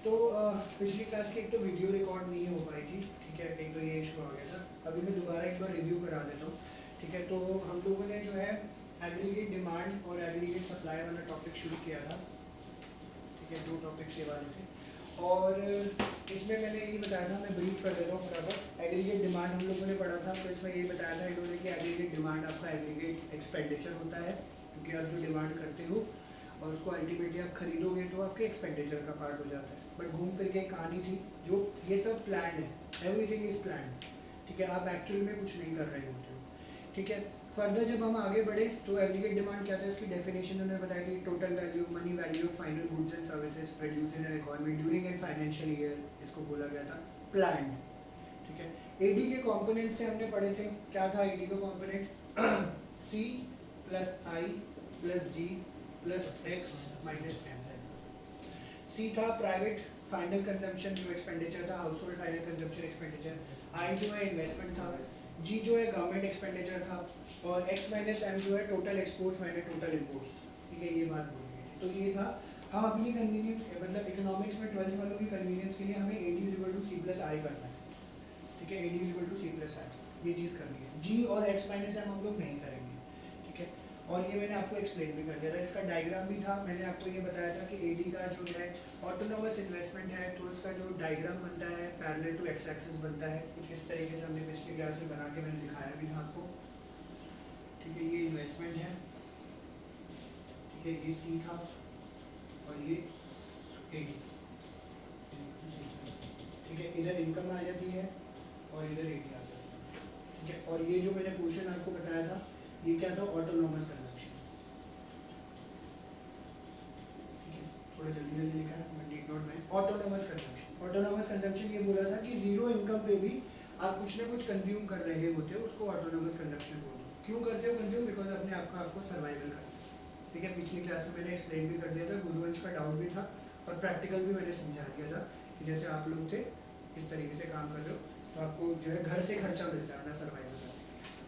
तो पिछली क्लास की एक तो वीडियो रिकॉर्ड नहीं हो पाई थी, ठीक है, एक तो ये इशू आ गया था। अभी मैं दोबारा एक बार रिव्यू करा देता हूँ, ठीक है। तो हम लोगों ने जो है एग्रीगेट डिमांड और एग्रीगेट सप्लाई वाला टॉपिक शुरू किया था, ठीक है। 2 टॉपिक्स ये वाले थे और इसमें मैंने यही बताया था, मैं ब्रीफ कर देता हूँ फटाफट। एग्रीगेट डिमांड हम लोगों ने पढ़ा था, तो इसमें यही बताया था इन्होंने कि एग्रीगेट डिमांड आपका एग्रीगेट एक्सपेंडिचर होता है, क्योंकि आप जो डिमांड करते हो और उसको अल्टीमेटली आप खरीदोगे तो आपके एक्सपेंडिचर का पार्ट हो जाता है। बट घूम फिर के एक कहानी थी, जो ये सब प्लान है, एवरीथिंग इज प्लान, ठीक है। आप एक्चुअल में कुछ नहीं कर रहे होते हो, ठीक है। फर्दर जब हम आगे बढ़े तो एग्रीगेट डिमांड क्या था, इसकी डेफिनेशन उन्होंने बताई थी, total value money value of final goods and services produce in an economy during an financial year, इसको बोला गया था प्लान, ठीक है। एडी के कंपोनेंट से हमने पढ़े थे, क्या था एडी का component, C plus I plus G plus X minus M. C था प्राइवेट फाइनल कंजम्पशन जो एक्सपेंडिचर था, household final consumption expenditure. I जो है इन्वेस्टमेंट था। जी जो है गवर्नमेंट एक्सपेंडिचर था। और एक्स माइनस एम जो है total exports minus total imports, ठीक है। ये बात बोली गई। तो ये था, हम अपनी कन्वीनियंस मतलब इकोनॉमिक्स में 12th वालों की कन्वीनियंस के लिए हमें A D is equal to C plus I करना है, ठीक है। A D is equal to C plus I, ये चीज़ करनी है। जी और एक्स माइनस एम हम लोग नहीं करेंगे, ठीक है। और ये मैंने आपको एक्सप्लेन भी कर दिया था, इसका डायग्राम भी था। मैंने आपको ये बताया था कि एडी का जो है ऑटोनोमस इन्वेस्टमेंट है, तो इसका जो डायग्राम बनता है पैरेलल टू एक्स एक्सिस बनता है कुछ इस तरीके से। हमने पिछली क्लास में बना के मैंने दिखाया भी था आपको, ठीक है। ये इन्वेस्टमेंट है, ठीक है, ये सी था और ये एडी, ठीक है। इधर इनकम आ जाती है और इधर एडी आ जाती है, ठीक है। और ये जो मैंने पोर्शन आपको बताया था, ये क्या था, ऑटोनोमस कंजम्पशन, ठीक है। थोड़ा जल्दी जल्दी लिखा है, मैं नीड नोट में। ऑटोनोमस कंजम्पशन, ऑटोनोमस कंजम्पशन ये बोला था कि जीरो इनकम पे भी आप कुछ ना कुछ कंज्यूम कर रहे होते हो, उसको ऑटोनोमस कंजम्पशन बोलते हो। क्यों करते हो कंज्यूम? बिकॉज अपने आप का आपको सर्वाइवल करना है, ठीक है। पिछली क्लास में मैंने एक्सप्लेन भी कर दिया था, गुरुवंश का डाउट भी था और प्रैक्टिकल भी मैंने समझा दिया था कि जैसे आप लोग थे इस तरीके से काम कर रहे हो तो आपको जो है घर से खर्चा मिलता है ना, सर्वाइवल का,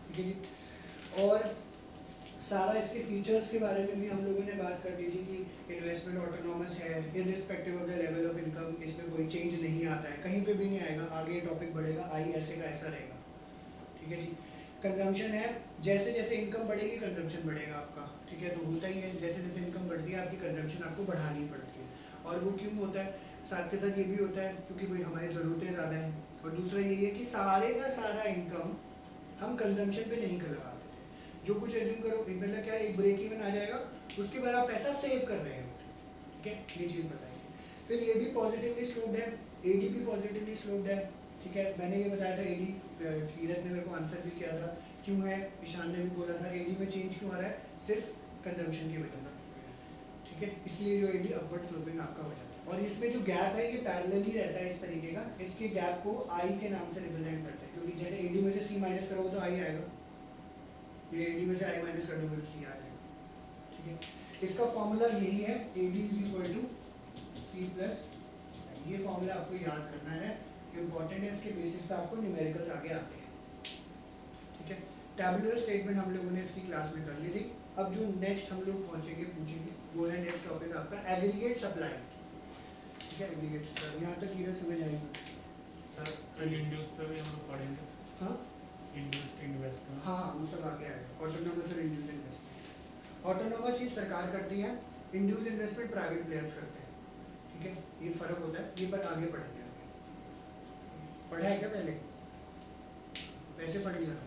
ठीक है जी। और सारा इसके फीचर्स के बारे में भी हम लोगों ने बात कर दी थी कि इन्वेस्टमेंट ऑटोनॉमस है irrespective of the level of income, इसमें कोई चेंज नहीं आता है, कहीं पे भी नहीं आएगा। आगे टॉपिक बढ़ेगा, आई ऐसे का ऐसा रहेगा, ठीक है जी। कंजम्पशन है, जैसे जैसे इनकम बढ़ेगी कंजम्पशन बढ़ेगा आपका, ठीक है। तो होता ही है, जैसे जैसे इनकम बढ़ती है आपकी कंजम्पशन आपको बढ़ानी पड़ती है। और वो क्यों होता है? साथ के साथ ये भी होता है क्योंकि भाई हमारी ज़रूरतें ज़्यादा हैं, और दूसरा यही है कि सारे का सारा इनकम हम कंजम्पशन पे नहीं लगा देते। जो कुछ एज्यूम करो, मतलब क्या है, एक ब्रेक इवन आ जाएगा, उसके बाद आप पैसा सेव कर रहे हो, ठीक है। ये चीज़ बताइए। फिर ये भी पॉजिटिवली स्लोप्ड है, एडी भी पॉजिटिवली स्लोप्ड है, ठीक है। मैंने ये बताया था एडी, कीरत ने मेरे को आंसर भी किया था क्यों है, ईशान ने भी बोला था एडी में चेंज क्यों आ रहा है, सिर्फ कंजम्पशन की वजह से, ठीक है। इसलिए जो एडी अपवर्ड स्लोपिंग आपका हो जाता है। और इसमें जो गैप है ये पैरेलल ही रहता है इस तरीके का, इसके गैप को आई के नाम से रिप्रेजेंट करते हैं, क्योंकि जैसे एडी में से सी माइनस करोगे तो आई आएगा, ये एडी में से आई माइनस कर दोगे तो सी आ जाएगा, ठीक है। इसका फॉर्मूला यही है, AD is equal to C plus, ये फॉर्मूला आपको याद करना है, इंपॉर्टेंट है, इसके बेसिस पे आपको न्यूमेरिकल्स आगे आते हैं, ठीक है। टैबुलर स्टेटमेंट हम लोगों ने इसकी क्लास में कर ली थी। अब जो नेक्स्ट हम लोग पहुंचेंगे पूछेंगे वो है नेक्स्ट टॉपिक आपका एग्रीगेट सप्लाई, ठीक है। एग्रीगेट सप्लाई यहाँ तक क्लियर समझ आएगा सर इंड्यूस पे भी हम लोग पढ़ेंगे। हाँ इंड्यूस्ड इन्वेस्टमेंट, हाँ हाँ, वो सब आगे आएगा। ऑटोनोमस और इंड्यूस इन्वेस्टमेंट, ऑटोनोमस ये सरकार करती है, इंड्यूस इन्वेस्टमेंट प्राइवेट प्लेयर्स करते हैं, ठीक है। ये फर्क होता है, ये पर आगे पढ़ेंगे। आगे पढ़ा है क्या पहले? वैसे पढ़ लिया था,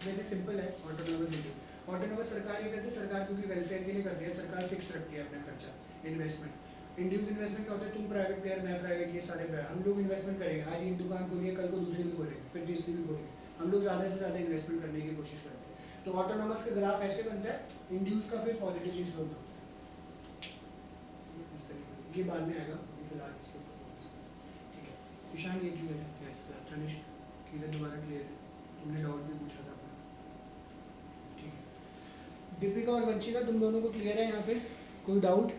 वैसे सिंपल है। ऑटोनोमस इंड्यूस, ऑटोनोमस सरकार ये करती है, सरकार क्योंकि वेलफेयर के लिए करती है, सरकार फिक्स रखती है अपना खर्चा इन्वेस्टमेंट। इंड्यूस इन्वेस्टमेंट क्या होता है, तुम प्राइवेट प्लेयर मैं प्राइवेट, ये सारे प्राइवेट, हम लोग इन्वेस्टमेंट करेंगे, आज एक दुकान खोलिए कल को दूसरी भी खोलेंगे फिर तीसरी भी खोलेंगे, हम लोग ज़्यादा से ज़्यादा इन्वेस्टमेंट करने की कोशिश करते हैं। तो ऑटोनोमस का ग्राफ ऐसे बनता है, इंड्यूस का फिर पॉजिटिवली स्लोप होता है, इस तरीके ये बाद में आएगा, अभी फिलहाल इसके ऊपर focus करें, ठीक है। ईशान ये क्लियर है? Yes sir. तनिष्क क्लियर, दोबारा क्लियर है? तुमने डाउट भी पूछा था अपना, ठीक है। दीपिका और वंशिका तुम दोनों को क्लियर है यहाँ पे, कोई डाउट?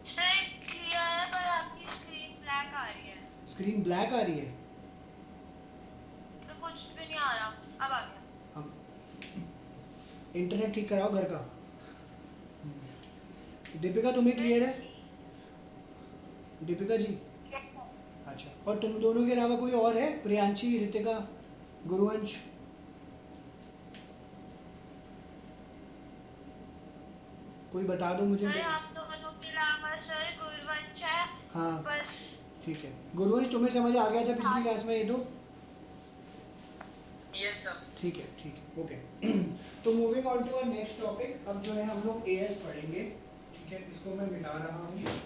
सर क्लियर है पर आपकी स्क्रीन ब्लैक आ रही है, स्क्रीन ब्लैक आ रही है? तो कुछ भी नहीं आ रहा, अब आ गया। अब इंटरनेट ठीक कराओ घर का। दीपिका तुम्हें क्लियर है? दीपिका जी? Yes, sir. अच्छा, और तुम दोनों के अलावा कोई और है? प्रियांशी, रितिका, गुरुवंश? कोई बता दो मुझे। सर हम दोनों के अलावा सर गुरुवंश है हाँ बस। ठीक है। गुरुवंश तुम्हें समझ आ गया था पिछली क्लास में ये तो? Yes sir. ठीक है ओके। तो moving on to our next topic, अब जो है हम लोग एएस पढ़ेंगे। ठीक है, इसको मैं मिटा रहा हूँ।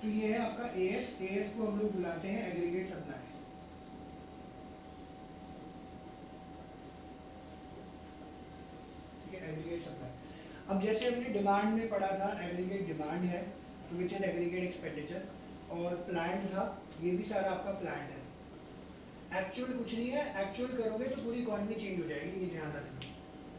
तो ये है आपका एएस। एएस को हम लोग बुलाते हैं एग्रीगेट सप्लाई। ठीक है, एग्रीगेट सप्लाई। अब जैसे हमने डिमांड में पढ़ा था, एग्रीगेट डिमांड है तो विच इज एग्रीगेट एक्सपेंडिचर, और प्लान था, ये भी सारा आपका प्लान है। एक्चुअल कुछ नहीं है, एक्चुअल करोगे तो पूरी इकॉनमी चेंज हो जाएगी, ये ध्यान रखना।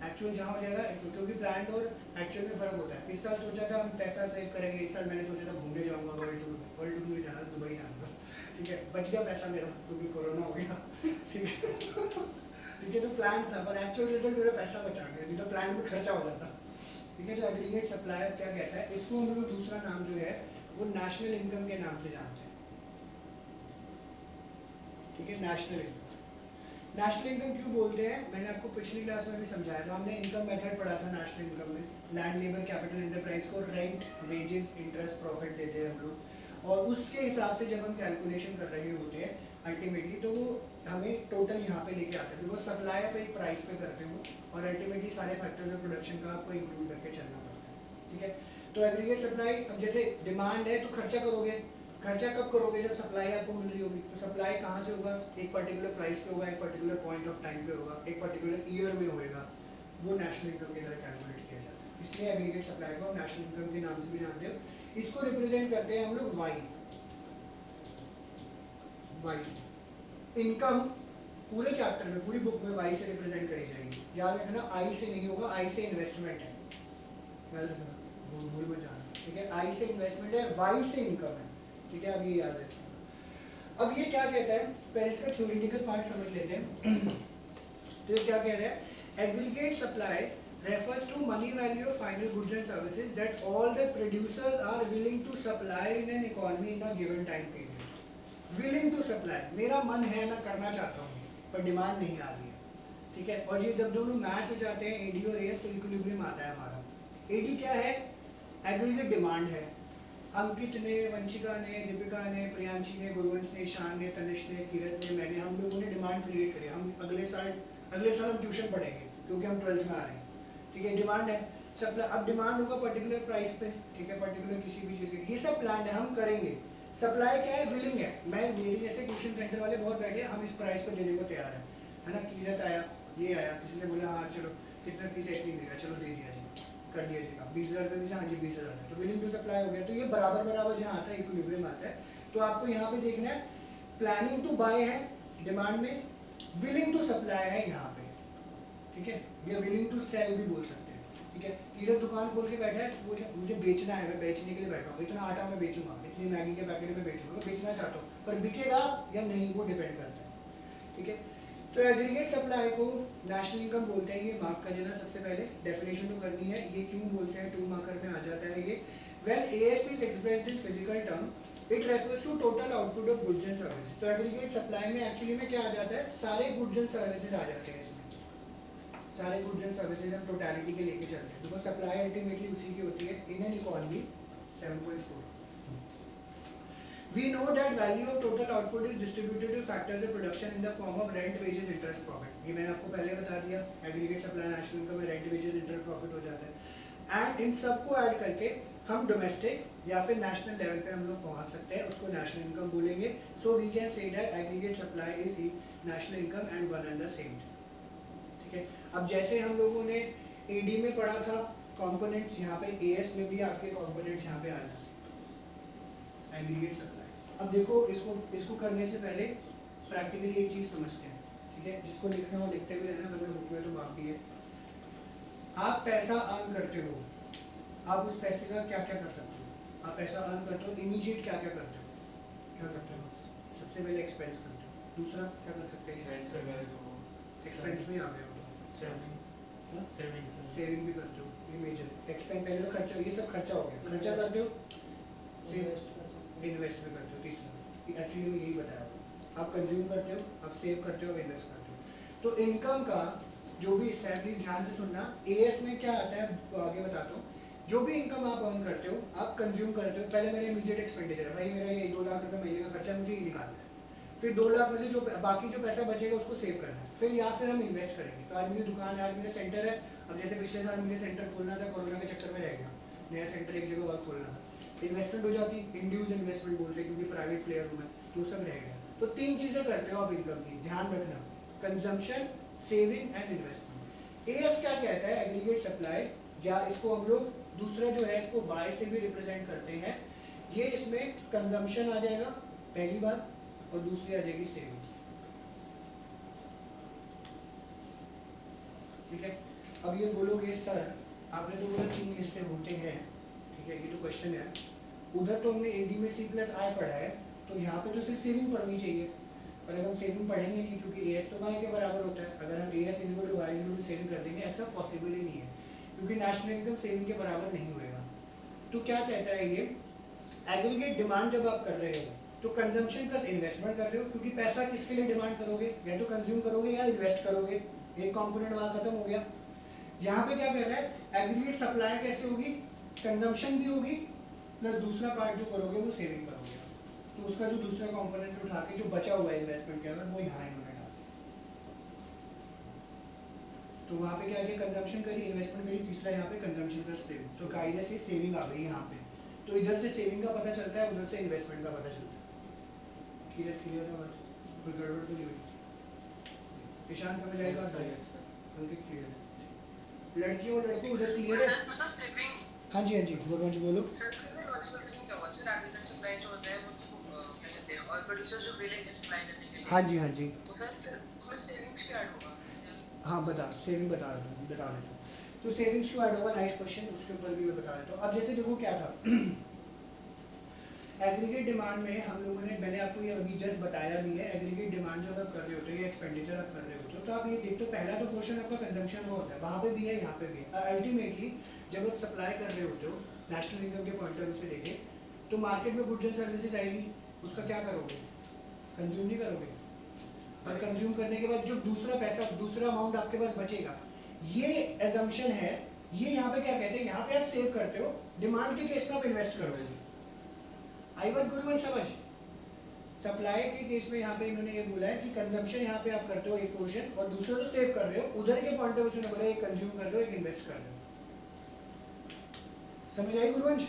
एक्चुअल जहाँ हो जाएगा, क्योंकि प्लान और एक्चुअल में फ़र्क होता है। इस साल सोचा था हम पैसा सेव करेंगे, इस साल मैंने सोचा था घूमने जाऊँगा वर्ल्ड टूर में। वर्ल्ड टूर में जाना, दुबई जाऊँगा, ठीक है, बच गया पैसा मेरा क्योंकि कोरोना हो गया। ठीक है ठीक है, तो प्लान था, पर एक्चुअल रिजल्ट मेरा पैसा बचा गया, नहीं तो प्लान में खर्चा हो जाता। ठीक है, तो एग्रीगेट सप्लायर क्या कहता है, इसको हम लोग दूसरा नाम जो है वो नेशनल इनकम के नाम से जानते हैं। ठीक है, नेशनल इनकम। नेशनल इनकम क्यों बोलते हैं, मैंने आपको पिछली क्लास में भी समझाया था। हमने इनकम मेथड पढ़ा था नेशनल इनकम में। लैंड, लेबर, कैपिटल, एंटरप्राइज को रेंट, वेजेस, इंटरेस्ट, प्रॉफिट देते हैं हम लोग, और उसके हिसाब से जब हम कैलकुलेशन कर रहे होते हैं अल्टीमेटली, तो वो हमें टोटल यहाँ पे लेके आते हैं। बिकॉज सप्लाई आप एक प्राइस पे करते हो और अल्टीमेटली सारे फैक्टर्स ऑफ प्रोडक्शन का आपको इंक्लूड करके चलना पड़ता है। ठीक है, तो एग्रीगेट सप्लाई, अब जैसे डिमांड है तो खर्चा करोगे। खर्चा कब करोगे, जब सप्लाई आपको मिल रही होगी। तो सप्लाई कहाँ से होगा, एक पर्टिकुलर प्राइस पे होगा, एक पर्टिकुलर पॉइंट ऑफ टाइम पे होगा, एक पर्टिकुलर ईयर में होएगा, वो नेशनल इनकम की तरह कैलकुलेट किया जाता है। इसलिए एग्रीगेट सप्लाई को आप नेशनल इनकम के नाम से भी जानते हो। इसको रिप्रेजेंट करते हैं हम लोग वाई से। इनकम पूरे चैप्टर में, पूरी बुक में वाई से रिप्रेजेंट करी जाएगी। याद रखना, आई से नहीं होगा, आई से इन्वेस्टमेंट है, याद रखना, भूल मत जाना। ठीक है, आई से इन्वेस्टमेंट है, वाई से इनकम है। ठीक है, अब ये याद रखिएगा। अब ये क्या कहता है, पहले इसका थ्योरेटिकल पार्ट समझ लेते हैं। तो ये क्या कह रहा है, aggregate supply refers to money value of final goods and services that all the producers are willing to supply in an economy in a given time period. Willing to supply, मेरा मन है, मैं करना चाहता हूँ, पर डिमांड नहीं आ रही है। ठीक है, और ये जब दोनों मैच हो जाते हैं, एडी और एएस, तो इक्विलिब्रियम आता है हमारा। एडी क्या है, एग्रीगेट डिमांड है। अंकित ने, वंशिका ने, दीपिका ने, प्रियांशी ने, गुरुवंश ने, ईशान ने, तनिष्क ने, किरत ने, मैंने, हम लोगों ने डिमांड क्रिएट करी। हम अगले साल हम ट्यूशन पढ़ेंगे क्योंकि हम 12th में आ रहे हैं। ठीक है, डिमांड है, सप्लाई। अब डिमांड होगा पर्टिकुलर प्राइस पे, ठीक है, पर्टिकुलर किसी भी चीज़ की, ये सब प्लान है, हम करेंगे। सप्लाई क्या है, विलिंग है। मैं, मेरे जैसे ट्यूशन सेंटर वाले बहुत बैठे, हम इस प्राइस पे देने को तैयार है ना। किरत आया, ये आया, किसी ने बोला हाँ चलो कितना फीस है, इतनी देगा, चलो दे दिया जी, कर दिया जी काम, 20,000 रुपये से, हाँ जी 20,000 है, तो विलिंग टू सप्लाई हो गया। तो ये बराबर बराबर जहाँ आता है, इक्विलिब्रियम आता है। तो आपको यहाँ पे देखना है, प्लानिंग टू बाय है डिमांड में, विलिंग टू सप्लाई है यहाँ पे। ठीक है, या विलिंग टू सेल भी बोल सकते हैं। ठीक है, किरत दुकान खोल के बैठा है, वो मुझे बेचना है, मैं बेचने के लिए बैठा हूँ, इतना आटा मैं बेचूंगा, इतनी मैगी के पैकेट में बेचूंगा, मैं बेचना चाहता हूँ, पर बिकेगा या नहीं वो डिपेंड करता है। ठीक है, तो एग्रीगेट सप्लाई को नेशनल इनकम बोलते हैं। ये मार्क कर लेना, सबसे पहले डेफिनेशन तो करनी है। ये क्यों बोलते हैं, 2 मार्कर में आ जाता है ये। When AS is expressed in physical term, it refers to total output of goods and services. तो एग्रीगेट सप्लाई में एक्चुअली में क्या आ जाता है, सारे गुड्स एंड सर्विसेज आ जाते हैं इसमें। सारे गुड्स एंड सर्विसेज हम टोटलिटी के लेके चलते हैं, बिकॉज सप्लाई अल्टीमेटली उसी की होती है in an economy. 7.4 We know that value of total output is distributed to factors of production in the form of rent, wages, interest, profit. ये मैंने आपको पहले बता दिया, एग्रीगेट सप्लाई नेशनल इनकम में रेंट, वेजेस, इंटरेस्ट, प्रॉफिट हो जाता है। एंड इन सबको ऐड करके हम डोमेस्टिक या फिर नेशनल लेवल पे हम लोग पहुंच सकते हैं, उसको नेशनल इनकम बोलेंगे। So we can say that aggregate supply is national income and one and the same. ठीक है, अब जैसे हम लोगों ने एडी में पढ़ा था कंपोनेंट्स, यहाँ पे एएस में भी आपके कंपोनेंट्स यहाँ पे आ जाते हैं, एग्रीगेट सप्लाई। अब देखो, इसको करने से पहले प्रैक्टिकली एक चीज़ समझते हैं। ठीक है, जिसको लिखना हो लिखते भी रहना, वरना बुक में तो बाकी है। आप पैसा अर्न करते हो, आप उस पैसे का क्या क्या कर सकते हो। आप पैसा अर्न करते हो, इमीडिएट क्या क्या करते हो, क्या करते हो? सबसे पहले एक्सपेंस करते हो, दूसरा क्या कर सकते हैं? हेल्थ वगैरह जो एक्सपेंस में ही आ गया होगा, सेविंग सेविंग सेविंग भी करते हो, ये मेजर एक्सपेंस। पहले तो खर्चा, ये सब खर्चा हो गया, खर्चा करते हो, इन्वेस्ट भी करते हो, तीसरा एक्चुअली में यही बताया हुआ। आप कंज्यूम करते हो, आप सेव करते हो, आप इन्वेस्ट करते हो। तो इनकम का जो भी सैलरी, ध्यान से सुनना, एएस में क्या आता है आगे बताता हूँ। जो भी इनकम आप अर्न करते हो, आप कंज्यूम करते हो। पहले मेरा इमीडिएट एक्सपेंडिचर है, भाई मेरा ये 2 लाख रुपए महीने का खर्चा है, मुझे ये निकालना है। फिर 2 लाख में से जो बाकी जो पैसा बचेगा उसको सेव करना है, फिर या फिर हम इन्वेस्ट करेंगे। तो आज मेरी दुकान है, आज मेरा सेंटर है। अब जैसे पिछले साल मुझे सेंटर खोलना था, कोरोना के चक्कर में रह गया, नया सेंटर एक जगह और खोलना था, इन्वेस्टमेंट हो जाती, इंड्यूस इन्वेस्टमेंट बोलते हैं क्योंकि प्राइवेट प्लेयर हूँ मैं, तो सब रह गया। तो 3 चीज़ें करते हो आप इनकम की, ध्यान रखना, consumption, saving and investment. As क्या कहता है? एग्रीगेट सप्लाई, या इसको हम लोग दूसरा जो है इसको वाई से भी रिप्रेजेंट करते हैं। ये इसमें कंजम्पशन आ जाएगा पहली बार, और दूसरी आ जाएगी सेविंग। ठीक है, अब ये बोलोगे सर आपने तो बोला 3 हिस्से होते हैं, ठीक है, ये तो क्वेश्चन है। उधर तो हमने एडी में सी प्लस आई पढ़ा है, तो यहाँ पे तो सिर्फ सेविंग पढ़नी चाहिए, पर अगर हम सेविंग पढ़ेंगे नहीं क्योंकि एएस तो वाई के बराबर होता है। अगर हम AS equal to Y equal to saving कर देंगे, ऐसा पॉसिबल ही नहीं है क्योंकि नेशनल इनकम सेविंग के बराबर नहीं होएगा। तो क्या कहता है ये, एग्रीगेट डिमांड जब आप कर रहे हो तो कंजम्पशन प्लस इन्वेस्टमेंट कर रहे हो, क्योंकि पैसा किसके लिए डिमांड करोगे, या तो कंज्यूम करोगे या इन्वेस्ट करोगे, एक कंपोनेंट वहाँ खत्म हो गया। यहाँ पे क्या कर रहा है, एग्रीगेट सप्लाई कैसे होगी, कंजम्पशन भी होगी प्लस दूसरा पार्ट जो करोगे वो सेविंग करोगे। तो उसका जो दूसरा कंपोनेंट उठा के जो बचा हुआ है इन्वेस्टमेंट के अंदर, वो यहाँ इन्होंने डाला। तो वहाँ पे क्या किया, कंजम्पशन करी, इन्वेस्टमेंट करी, तीसरा यहाँ पे कंजम्पशन प्लस सेविंग। तो कायदे से सेविंग आ गई यहाँ पे, तो इधर से सेविंग का पता चलता है, उधर से इन्वेस्टमेंट का पता चलता है। क्लियर है बात, कोई गड़बड़ तो नहीं हुई? ईशान समझ आएगा? अंकित क्लियर है? लड़की और लड़को उधर क्लियर है? हाँ जी हाँ जी, गुरवंश बोलो। हाँ जी हाँ जी, हाँ बता, सेविंग बता देता हूँ। तो सेविंग्स क्यों ऐड होगा, नाइस क्वेश्चन, उसके ऊपर भी मैं बता देता हूँ। अब जैसे देखो क्या था, एग्रीगेट डिमांड में हम लोगों ने, मैंने आपको ये अभी जस्ट बताया भी है, एग्रीगेट डिमांड जब आप कर रहे होते हो या एक्सपेंडिचर आप कर रहे होते हो, तो आप ये देखते हो पहला तो पोर्शन आपका कंजम्पशन का होता है, वहाँ पे भी है, यहाँ पे भी है। अल्टीमेटली जब आप सप्लाई कर रहे होते हो नेशनल इनकम के पॉइंट ऑफ व्यू से देखें, तो मार्केट में गुड्स एंड सर्विसेज आएगी, उसका क्या करोगे, कंज्यूम नहीं करोगे। और कंज्यूम करने के बाद जो दूसरा पैसा, दूसरा अमाउंट आपके पास बचेगा, ये एजम्पशन है, ये यहाँ पे क्या कहते हैं, यहाँ पे आप सेव करते हो, डिमांड के केस में आप इन्वेस्ट करोगे। आई बात गुरुवन समझ? सप्लाई के केस में यहाँ पे इन्होंने ये बोला है कि कंजम्पशन यहाँ पे आप करते हो एक पोर्शन, और दूसरा तो सेव कर रहे हो, उधर के पॉइंट ऑफ व्यू से बोला एक कंज्यूम कर रहे हो, एक इन्वेस्ट कर रहे हो। समझ आई गुरुवंश?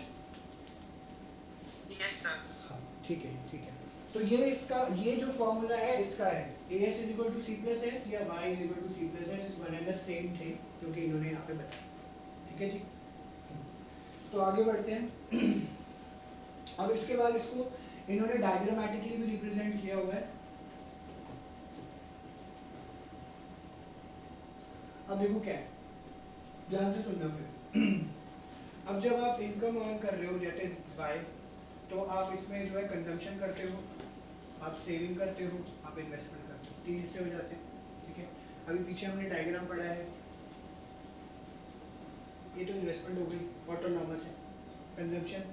Yes sir. हाँ ठीक है ठीक है। तो ये इसका, ये जो फॉर्मूला है इसका है, AS is equal to C plus S या Y is equal to C plus S is one and the same thing, जो कि इन्होंने यहाँ पे बताया। ठीक है जी, तो आगे बढ़ते हैं। अब इसके बाद इसको इन्होंने डायग्रामेटिकली भी रिप्रेजेंट किया हुआ है। अब देखो क्या है, ध्यान से सुनना फिर। अब जब आप इनकम अर्न कर रहे हो दैट इज Y, तो आप इसमें जो है कंजम्पशन करते हो, आप सेविंग करते हो, आप इन्वेस्टमेंट करते हो, 3 हिस्से हो जाते हैं। ठीक है, अभी पीछे हमने डायग्राम पढ़ा है, ये तो इन्वेस्टमेंट हो गई, ऑटोनॉमस है। कंजम्पशन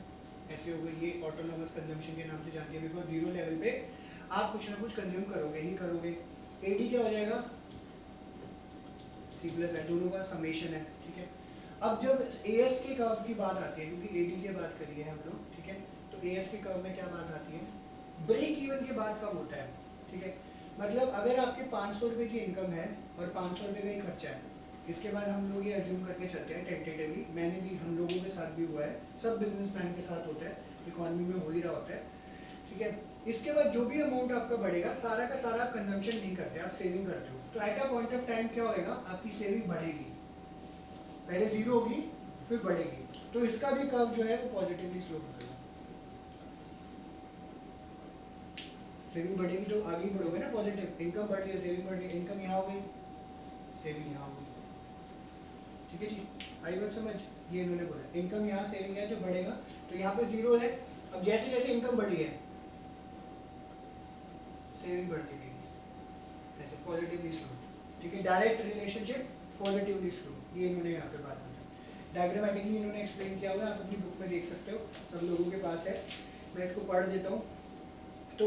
ऐसे हो गई, ये ऑटोनॉमस कंजम्पशन के नाम से जानते हैं, बिकॉज जीरो लेवल पे आप कुछ ना कुछ कंज्यूम करोगे ही करोगे। एडी क्या हो जाएगा, C प्लस है, दोनों का समेशन है। ठीक है, अब जब AS के कर्व की बात आती है, क्योंकि AD की बात करी है हम लोग, ठीक है, तो AS के कर्व में क्या बात आती है, ब्रेक इवन के बाद कब होता है। ठीक है, मतलब अगर आपके 500 रुपये की इनकम है और 500 रुपये का ही खर्चा है, इसके बाद हम लोग ये अज्यूम करके चलते हैं टेंटेटिवली, मैंने भी, हम लोगों के साथ भी हुआ है, सब बिजनेसमैन के साथ होता है, इकोनॉमी में हो ही रहा होता है। ठीक है, इसके बाद जो भी अमाउंट आपका बढ़ेगा, सारा का सारा आप कंजम्पशन नहीं करते, आप सेविंग करते हो। तो at a point of time क्या होएगा, आपकी सेविंग बढ़ेगी, पहले जीरो होगी फिर बढ़ेगी। तो इसका भी कर्व जो है वो पॉजिटिवली स्लोप होगा, सेविंग बढ़ेगी तो आगे ही बढ़ोगे ना, पॉजिटिव इनकम बढ़ रही है, सेविंग बढ़ रही है, इनकम यहाँ हो गई, सेविंग यहाँ हो गई। ठीक है जी, आई बात समझ? ये इन्होंने बोला इनकम यहाँ, सेविंग है, जो बढ़ेगा, तो यहाँ पे जीरो है। अब जैसे जैसे इनकम बढ़ी है, सेविंग बढ़ती रहेगी, ऐसे पॉजिटिवली स्लो। ठीक है, डायरेक्ट रिलेशनशिप पॉजिटिवली स्लो, ये इन्होंने यहाँ पे बात बताई। डायग्रामेटिकली इन्होंने एक्सप्लेन किया हुआ है, आप अपनी बुक में देख सकते हो, सब लोगों के पास है, मैं इसको पढ़ देता हूँ। तो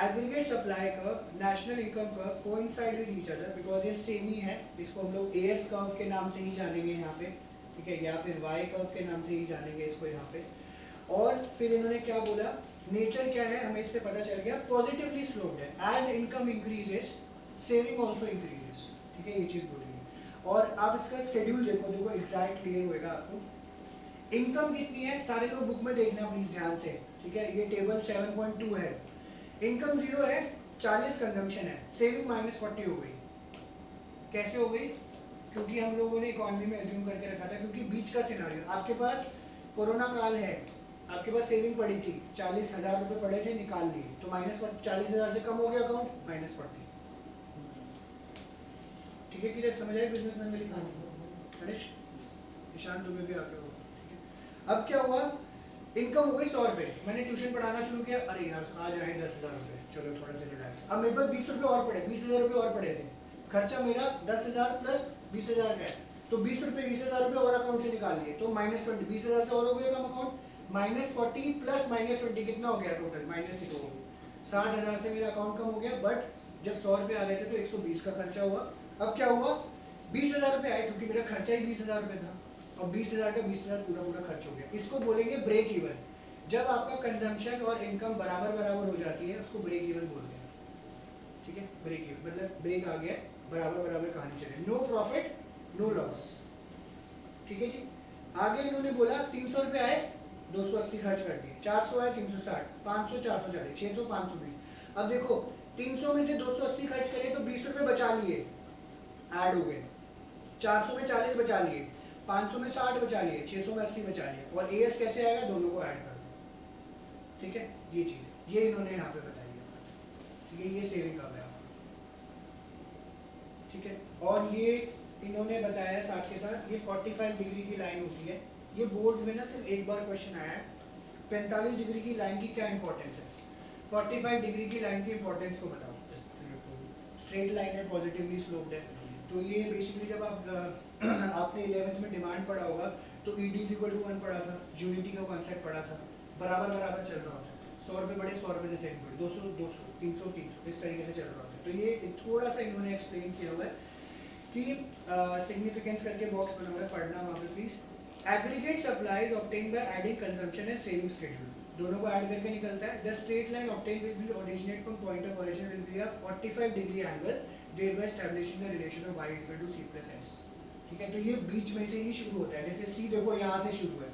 aggregate supply curve, national income curve coincide with each other because ये सेम ही है, इसको हम लोग एएस कर्व के नाम से ही जानेंगे यहाँ पे, ठीक है, या फिर वाई कर्व के नाम से ही जानेंगे इसको यहाँ पे। और फिर इन्होंने क्या बोला, नेचर क्या है हमें इससे पता चल गया, पॉजिटिवली स्लोप्ड है, as income increases saving also increases, ठीक है, ये चीज़ बोलेंगे। और आप इसका शेड्यूल देखो एग्जैक्ट क्लियर होएगा आपको। इनकम कितनी है, सारे लोग बुक में देखना प्लीज ध्यान से, ठीक है, ये टेबल 7.2 है। इनकम 0 है, 40 कंजम्पशन है, सेविंग -40 हो गई। कैसे हो गई? क्योंकि हम लोगों ने इकोनॉमी में एज्यूम करके रखा था, क्योंकि बीच का सिनारियो, आपके पास कोरोना काल है, आपके पास सेविंग पड़ी थी, 40,000 रुपये पड़े थे, निकाल लिए, तो -40,000 से कम हो गया अकाउंट, -40। ठीक है, क्लियर समझ आए बिजनेसमैन में लिखा गणेश ईशान तुम्हें भी आगे होगा, ठीक है। अब क्या हुआ, इनकम हो गई 100 रुपये, मैंने ट्यूशन पढ़ाना शुरू किया, अरे यार आज आए 10,000 रुपये, चलो थोड़ा सा रिलैक्स, अब मेरे पास 20 रुपये और पड़े, 20,000 रुपये और पड़े थे, खर्चा मेरा 10,000 प्लस 20,000 का है, तो 20 रुपये 20,000 रुपये और अकाउंट से निकाल लिए, तो -20, 20,000 से और हो गया कम अकाउंट, -40 प्लस -20 कितना हो गया टोटल, -60, 60,000 से मेरा अकाउंट कम हो गया। बट जब 100 रुपये आ रहे थे तो 120 का खर्चा हुआ। अब क्या हुआ, 20,000 रुपये आए, क्योंकि मेरा खर्चा ही 20,000 रुपये था, और 20,000 का 20,000 पूरा खर्च हो गया। इसको बोलेंगे ब्रेक इवन। जब आपका कंजम्पशन और इनकम बराबर हो जाती है, उसको ब्रेक इवन बोलते हैं, ठीक है। ब्रेक इवन मतलब ब्रेक आ गया, बराबर कहानी चले, नो प्रॉफिट नो लॉस, ठीक है जी। आगे इन्होंने बोला 300 रुपये आए, 280 खर्च कर दिए, 400 आए 360, 500 440, 600 520। अब देखो 300 में से 280 खर्च करें तो 20 रुपये बचा लिए, ऐड हो गए, 400 में 40 बचा लिए, 500 में 60 बचा लिए, 600 में 80 बचा लिए, और एएस कैसे आएगा, दोनों को ऐड कर दो, ठीक है। ये चीज़ ये इन्होंने यहाँ पे बताई है, ठीक है, ये सेविंग का है आपका, ठीक है। और ये इन्होंने बताया साथ के साथ, ये 45 डिग्री की लाइन होती है, ये बोर्ड्स में ना सिर्फ एक बार क्वेश्चन आया है, 45 डिग्री की लाइन की क्या इंपॉर्टेंस है, 45 डिग्री की लाइन की इंपॉर्टेंस को बताओ। स्ट्रेट लाइन है, पॉजिटिवली स्लोप्ड है, तो ये बेसिकली जब आप आपने 11th में डिमांड पढ़ा होगा तो ED=1 पढ़ा था, यूनिटी का कॉन्सेप्ट पढ़ा था, बराबर चल रहा होता है, 100 रुपये बढ़े 100 रुपये से सेविंग बढ़े, 200 200, 300 300, इस तरीके से चल रहा होता है। तो ये थोड़ा सा इन्होंने एक्सप्लेन किया हुआ है कि सिग्निफिकेंस करके बॉक्स बना हुआ है, पढ़ना वहाँ पे please. Aggregate supplies obtain by adding consumption and saving schedule, दोनों को ऐड करके निकलता है। The straight line obtain will be originate from point of origin will be a 45 degree angle, thereby establishing the relation of y is equal to c plus s, ठीक है। तो ये बीच में से ही शुरू होता है, जैसे c देखो यहाँ से शुरू है,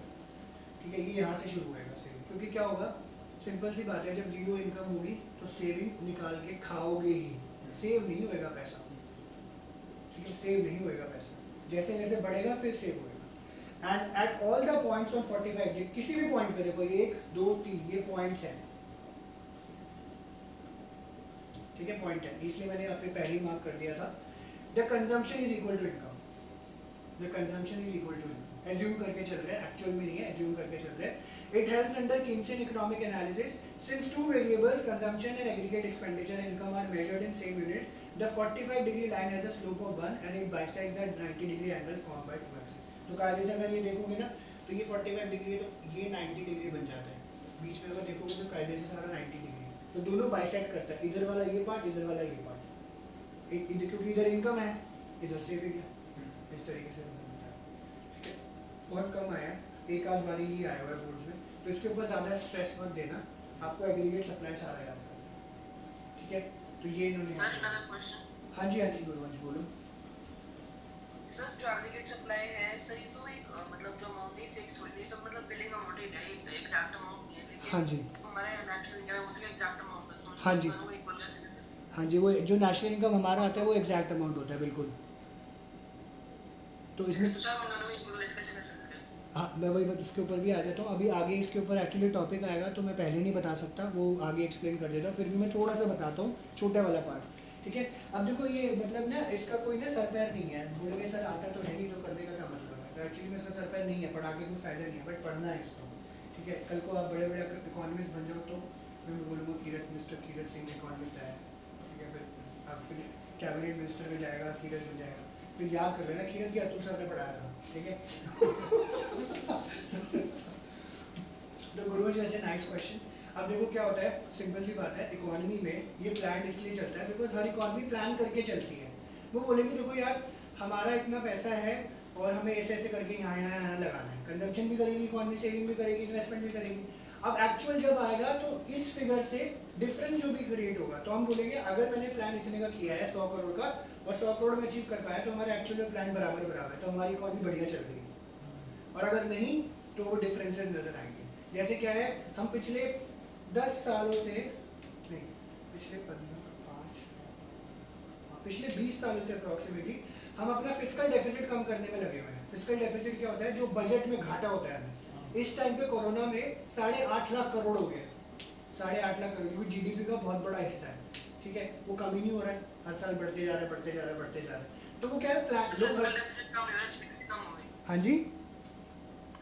ठीक है, ये यहाँ से शुरू होएगा सेविंग, क्योंकि क्या होगा, सिंपल सी बात है, जब जीरो इनकम होगी तो सेविंग निकाल के खाओगे ही, सेव नहीं होएगा पैसा, ठीक है, सेव नहीं होएगा पैसा, जैसे जैसे बढ़ेगा फिर सेव होएगा। And at all the points on 45 degree, किसी भी पॉइंट पे देखो 1 2 3 ये पॉइंट्स हैं, ठीक है, पॉइंट है, इसलिए मैंने आपने पहले ही मार्क कर दिया था। The consumption is equal to income, the consumption is equal to income, assume करके चल रहे हैं, एक्चुअल में नहीं है, एज्यूम करके चल रहे हैं। It helps under Keynesian economic analysis, since two variables consumption and aggregate expenditure income are measured in same units, the 45 degree line has a slope of 1 and it bisects that 90 degree angle form by 2 axis. तो कायदे से अगर ये देखोगे ना तो ये 45 degree है, तो ये 90 डिग्री बन जाता है, बीच में अगर देखोगे तो कायदे से सारा 90 डिग्री, तो दोनों बाइसेक्ट करता है, इधर वाला ये पार्ट, इधर वाला ये पार्ट, इधर क्योंकि इधर इनकम है, इधर सेविंग है, इस तरीके से बनता है, ठीक है। बहुत कम आया है, एक आध बारी ही आया हुआ है बोर्ड्स में, तो इसके ऊपर ज़्यादा स्ट्रेस मत देना, आपको एग्रीगेट सप्लाई सारा याद करना है, ठीक है। तो ये इन्होंने, हाँ जी गुरुवंश बोलो। सर जो एग्रीगेट सप्लाई है सही, तो एक मतलब जो अमाउंट नहीं फिक्स हुई है, तो मतलब बिलिंग अमाउंट ही है, एग्जैक्ट अमाउंट नहीं है, लेकिन हाँ जी हमारे नेशनल इनकम वो तो एग्जैक्ट अमाउंट है, तो हाँ जी वो इक्वल कैसे करते हैं? हाँ जी, वो जो नेशनल इनकम हमारा आता है वो एग्जैक्ट अमाउंट होता है, बिल्कुल। तो इसमें तो सर हम दोनों में इक्वल कैसे कर सकते हैं? हाँ, मैं वही बात उसके ऊपर भी आ जाता हूँ, अभी आगे इसके ऊपर एक्चुअली टॉपिक आएगा तो मैं पहले नहीं बता सकता, वो आगे एक्सप्लेन कर देता हूँ, फिर भी मैं थोड़ा सा बताता हूँ छोटा वाला पार्ट, ठीक है। अब देखो ये मतलब ना इसका कोई ना सर पैर नहीं है, बोलेंगे सर आता तो है नहीं तो करने का क्या मतलब है, तो एक्चुअली में इसका सर पैर नहीं है, पढ़ा के कोई फायदा नहीं है, बट पढ़ना है इसको, ठीक है। कल को आप बड़े बड़े इकोनॉमिस्ट बन जाओ तो मैं बोलूँगा मिस्टर कीरत सिंह इकोनॉमिस्ट आया, ठीक है, फिर आप फिर कैबिनेट मिनिस्टर में जाएगा, कीरत बन जाएगा, फिर याद कर लेना कीरत की अतुल सर ने पढ़ाया था, ठीक है। तो गुरु जी वैसे नाइस क्वेश्चन। अब देखो क्या होता है, सिंपल सी बात है, इकोनॉमी में ये प्लान इसलिए चलता है बिकॉज हर इकोनॉमी प्लान करके चलती है। वो बोलेगी देखो यार हमारा इतना पैसा है और हमें ऐसे ऐसे करके यहाँ लगाना है, कंजम्पशन भी करेगी इकोनॉमी, सेविंग भी करेगी, इन्वेस्टमेंट भी करेगी। अब एक्चुअल जब आएगा तो इस फिगर से डिफरेंस जो भी क्रिएट होगा, तो हम बोलेंगे अगर मैंने प्लान इतने का किया है 100 करोड़ का और 100 करोड़ में अचीव कर पाया तो हमारा एक्चुअल प्लान बराबर बराबर है, तो हमारी इकोनॉमी बढ़िया चल रही है। और अगर नहीं तो वो डिफरेंसेस नजर आएंगे। जैसे क्या है, हम पिछले 10 सालों से नहीं, पिछले 20 सालों से अप्रॉक्सीमेटली हम अपना फिस्कल डेफिसिट कम करने में लगे हुए हैं। फिस्कल डेफिसिट क्या होता है, जो बजट में घाटा होता है हमें। इस टाइम पे कोरोना में 8.5 लाख करोड़ हो गया, 8.5 लाख करोड़, क्योंकि जीडीपी का बहुत बड़ा हिस्सा है, ठीक है, वो कम ही नहीं हो रहा है, हर साल बढ़ते जा रहा है, बढ़ते जा रहा है, बढ़ते जा रहा है। तो वो क्या है, प्लान फिस्कल डेफिसिट कम हुआ, जीडीपी कम हो गई। हाँ जी,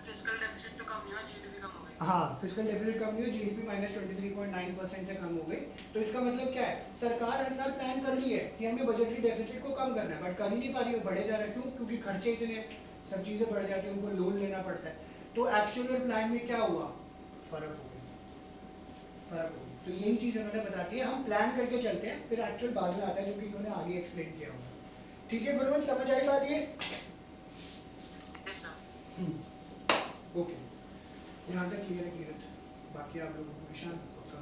फिस्कल डेफिसिट तो कम हुआ, जीडीपी कम हो गई। हाँ, फिस्कल डेफिसिट कम हुई, जीडीपी -23.9% से कम हो गई। तो इसका मतलब क्या है, सरकार हर साल प्लान कर रही है कि हमें बजटरी डेफिसिट को कम करना है, बट कर ही नहीं पा रही है, बढ़े जा रहा है। क्यों? क्योंकि खर्चे इतने, सब चीज़ें बढ़ जाती हैं, उनको लोन लेना पड़ता है। तो एक्चुअल और प्लान में क्या हुआ, फर्क हो गया, फर्क हो गया। तो यही चीज़ उन्होंने बताती है, हम प्लान करके चलते हैं, फिर एक्चुअल बाद में आता है, जो कि इन्होंने आगे एक्सप्लेन किया होगा। ठीक है गुरुवंश, समझ आई बात ये? Yes sir. ओके, यहाँ तक क्लियर है कीरत, बाकी आप लोगों को ईशान पक्का?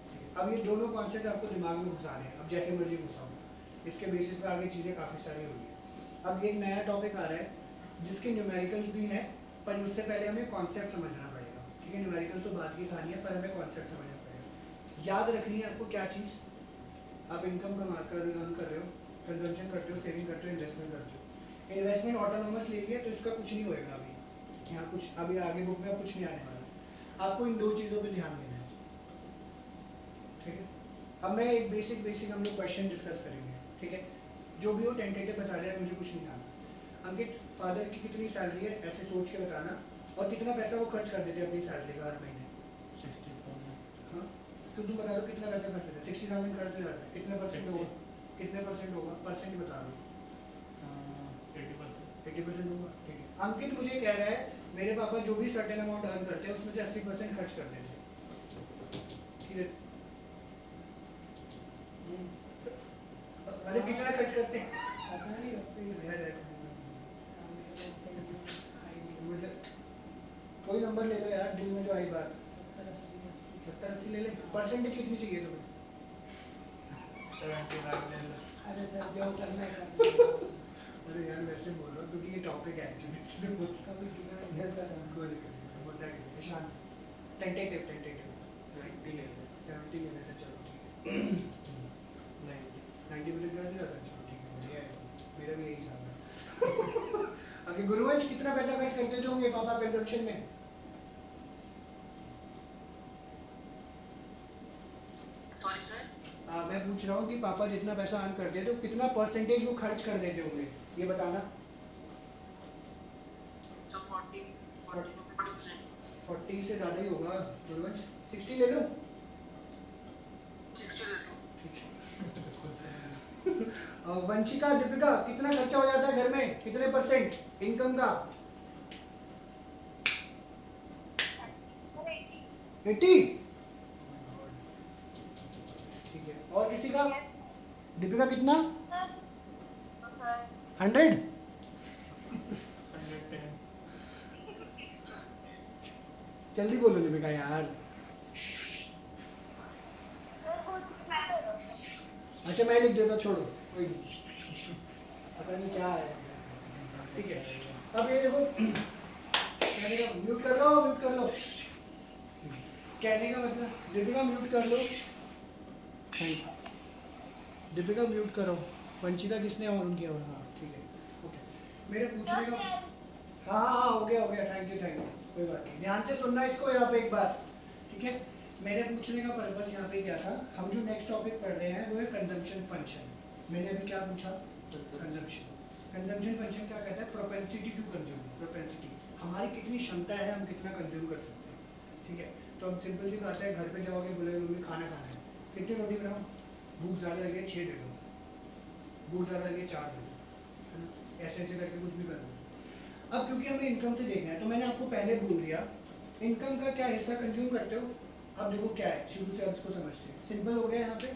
ठीक है, अब ये दोनों कॉन्सेप्ट आपको दिमाग में घुसाने हैं, अब जैसे मर्जी घुसाओ, इसके बेसिस पे आगे चीज़ें काफ़ी सारी होगी। अब एक नया टॉपिक आ रहा है जिसके न्यूमेरिकल्स भी हैं, पर उससे पहले हमें कॉन्सेप्ट समझना पड़ेगा, ठीक है। न्यूमेरिकल्स तो बात की कहानी है, पर हमें कॉन्सेप्ट समझना पड़ेगा। याद रखनी है आपको क्या चीज़, आप इनकम कमा कर अर्न कर रहे हो, कंजम्पशन करते हो, सेविंग करते हो, इन्वेस्टमेंट करते हो। इन्वेस्टमेंट ऑटोनोमस ले लिया तो इसका कुछ नहीं होएगा अभी, यहाँ कुछ अभी आगे बुक में कुछ नहीं आने वाला। आपको इन दो चीज़ों पे ध्यान देना है, ठीक है। अब मैं एक बेसिक हम लोग क्वेश्चन डिस्कस करेंगे, ठीक है। जो भी हो टेंटेटिव बता रहे हैं, मुझे कुछ नहीं आना। अंकित, फादर की कितनी सैलरी है ऐसे सोच के बताना, और कितना पैसा वो खर्च कर देते हैं अपनी सैलरी का हर महीने? 60,000। हाँ, तो तुम बता दो कितना पैसा खर्च होता है? 60,000 खर्च हो जाता है, कितने परसेंट होगा? कितने परसेंट होगा, परसेंट बता दो। 80%। 80% होगा, ठीक है। अंकित मुझे कह रहा है मेरे पापा जो भी सर्टेन अमाउंट अर्न करते हैं उसमें से 80% खर्च कर देते हैं, ठीक है। अरे कितना खर्च करते हैं? यार ऐसे मतलब कोई नंबर ले लो यार, दिल में जो आई बात। 70-80 ले ले। परसेंटेज कितनी चाहिए तुम्हें? 79 ले लो। अरे सर जो करना है कर लो। अरे यार वैसे बोल रहा हूँ क्योंकि ये टॉपिक है एक्चुअली, इसलिए बोल रहा कभी डिमांड है सर हूँ। कोई दिक्कत नहीं, होता है निशान। टेंटेटिव 70 ले लो। 70 ले लेते, चलो ठीक है। 90% कैसे जाता है? चलो ठीक है, बढ़िया है, मेरा भी यही हिसाब है। आगे गुरुवंश, कितना पैसा खर्च करते जो होंगे पापा कंजम्पशन में? Sorry sir. मैं पूछ रहा हूँ कि पापा जितना पैसा अर्न करते थे, कितना परसेंटेज वो खर्च कर देते होंगे, ये बताना। सो 40%। 40 से ज़्यादा ही होगा गुरुवंश, 60 ले लो। 60 ले लो। ठीक है। वंशिका, दीपिका, कितना खर्चा हो जाता है घर में, कितने परसेंट इनकम का? 80? ठीक है, और किसी का? दीपिका कितना? 100? 110। जल्दी बोलो दीपिका यार। अच्छा मैं लिख देता, छोड़ो कोई नहीं, पता नहीं क्या है, ठीक है। अब ये देखो, कहने का म्यूट कर लो, म्यूट कर लो, कहने का मतलब दीपिका म्यूट कर लो, थैंक यू। दीपिका म्यूट करो। वंशिका किसने ऑन किया हुआ? हाँ ठीक है, ओके। मेरे पूछने का हाँ हो गया, थैंक यू, कोई बात नहीं, ध्यान से सुनना इसको यहाँ पे एक बार, ठीक है। मेरे पूछने का पर्पस यहाँ पे क्या था, हम जो नेक्स्ट टॉपिक पढ़ रहे हैं वो है कंजम्पशन फंक्शन। मैंने अभी क्या पूछा? कंजम्पशन फंक्शन क्या कहता है? प्रोपेंसिटी टू कंज्यूम, प्रोपेंसिटी, हमारी कितनी क्षमता है, हम कितना कंज्यूम कर सकते हैं, ठीक है। तो अब सिंपल सी बात है, घर पे जाओगे बोले मम्मी खाना खाना है, कितनी रोटी बनाऊँ? भूख ज़्यादा लगे 6 दे दो, भूख ज़्यादा लगे 4 दे दो, है ना, ऐसे ऐसे करके कुछ भी कर दो। अब क्योंकि हमें इनकम से देखना है तो मैंने आपको पहले बोल दिया इनकम का क्या हिस्सा कंज्यूम करते हो। अब देखो क्या है, शुरू से अब इसको समझते हैं। सिंपल हो गया, यहाँ पे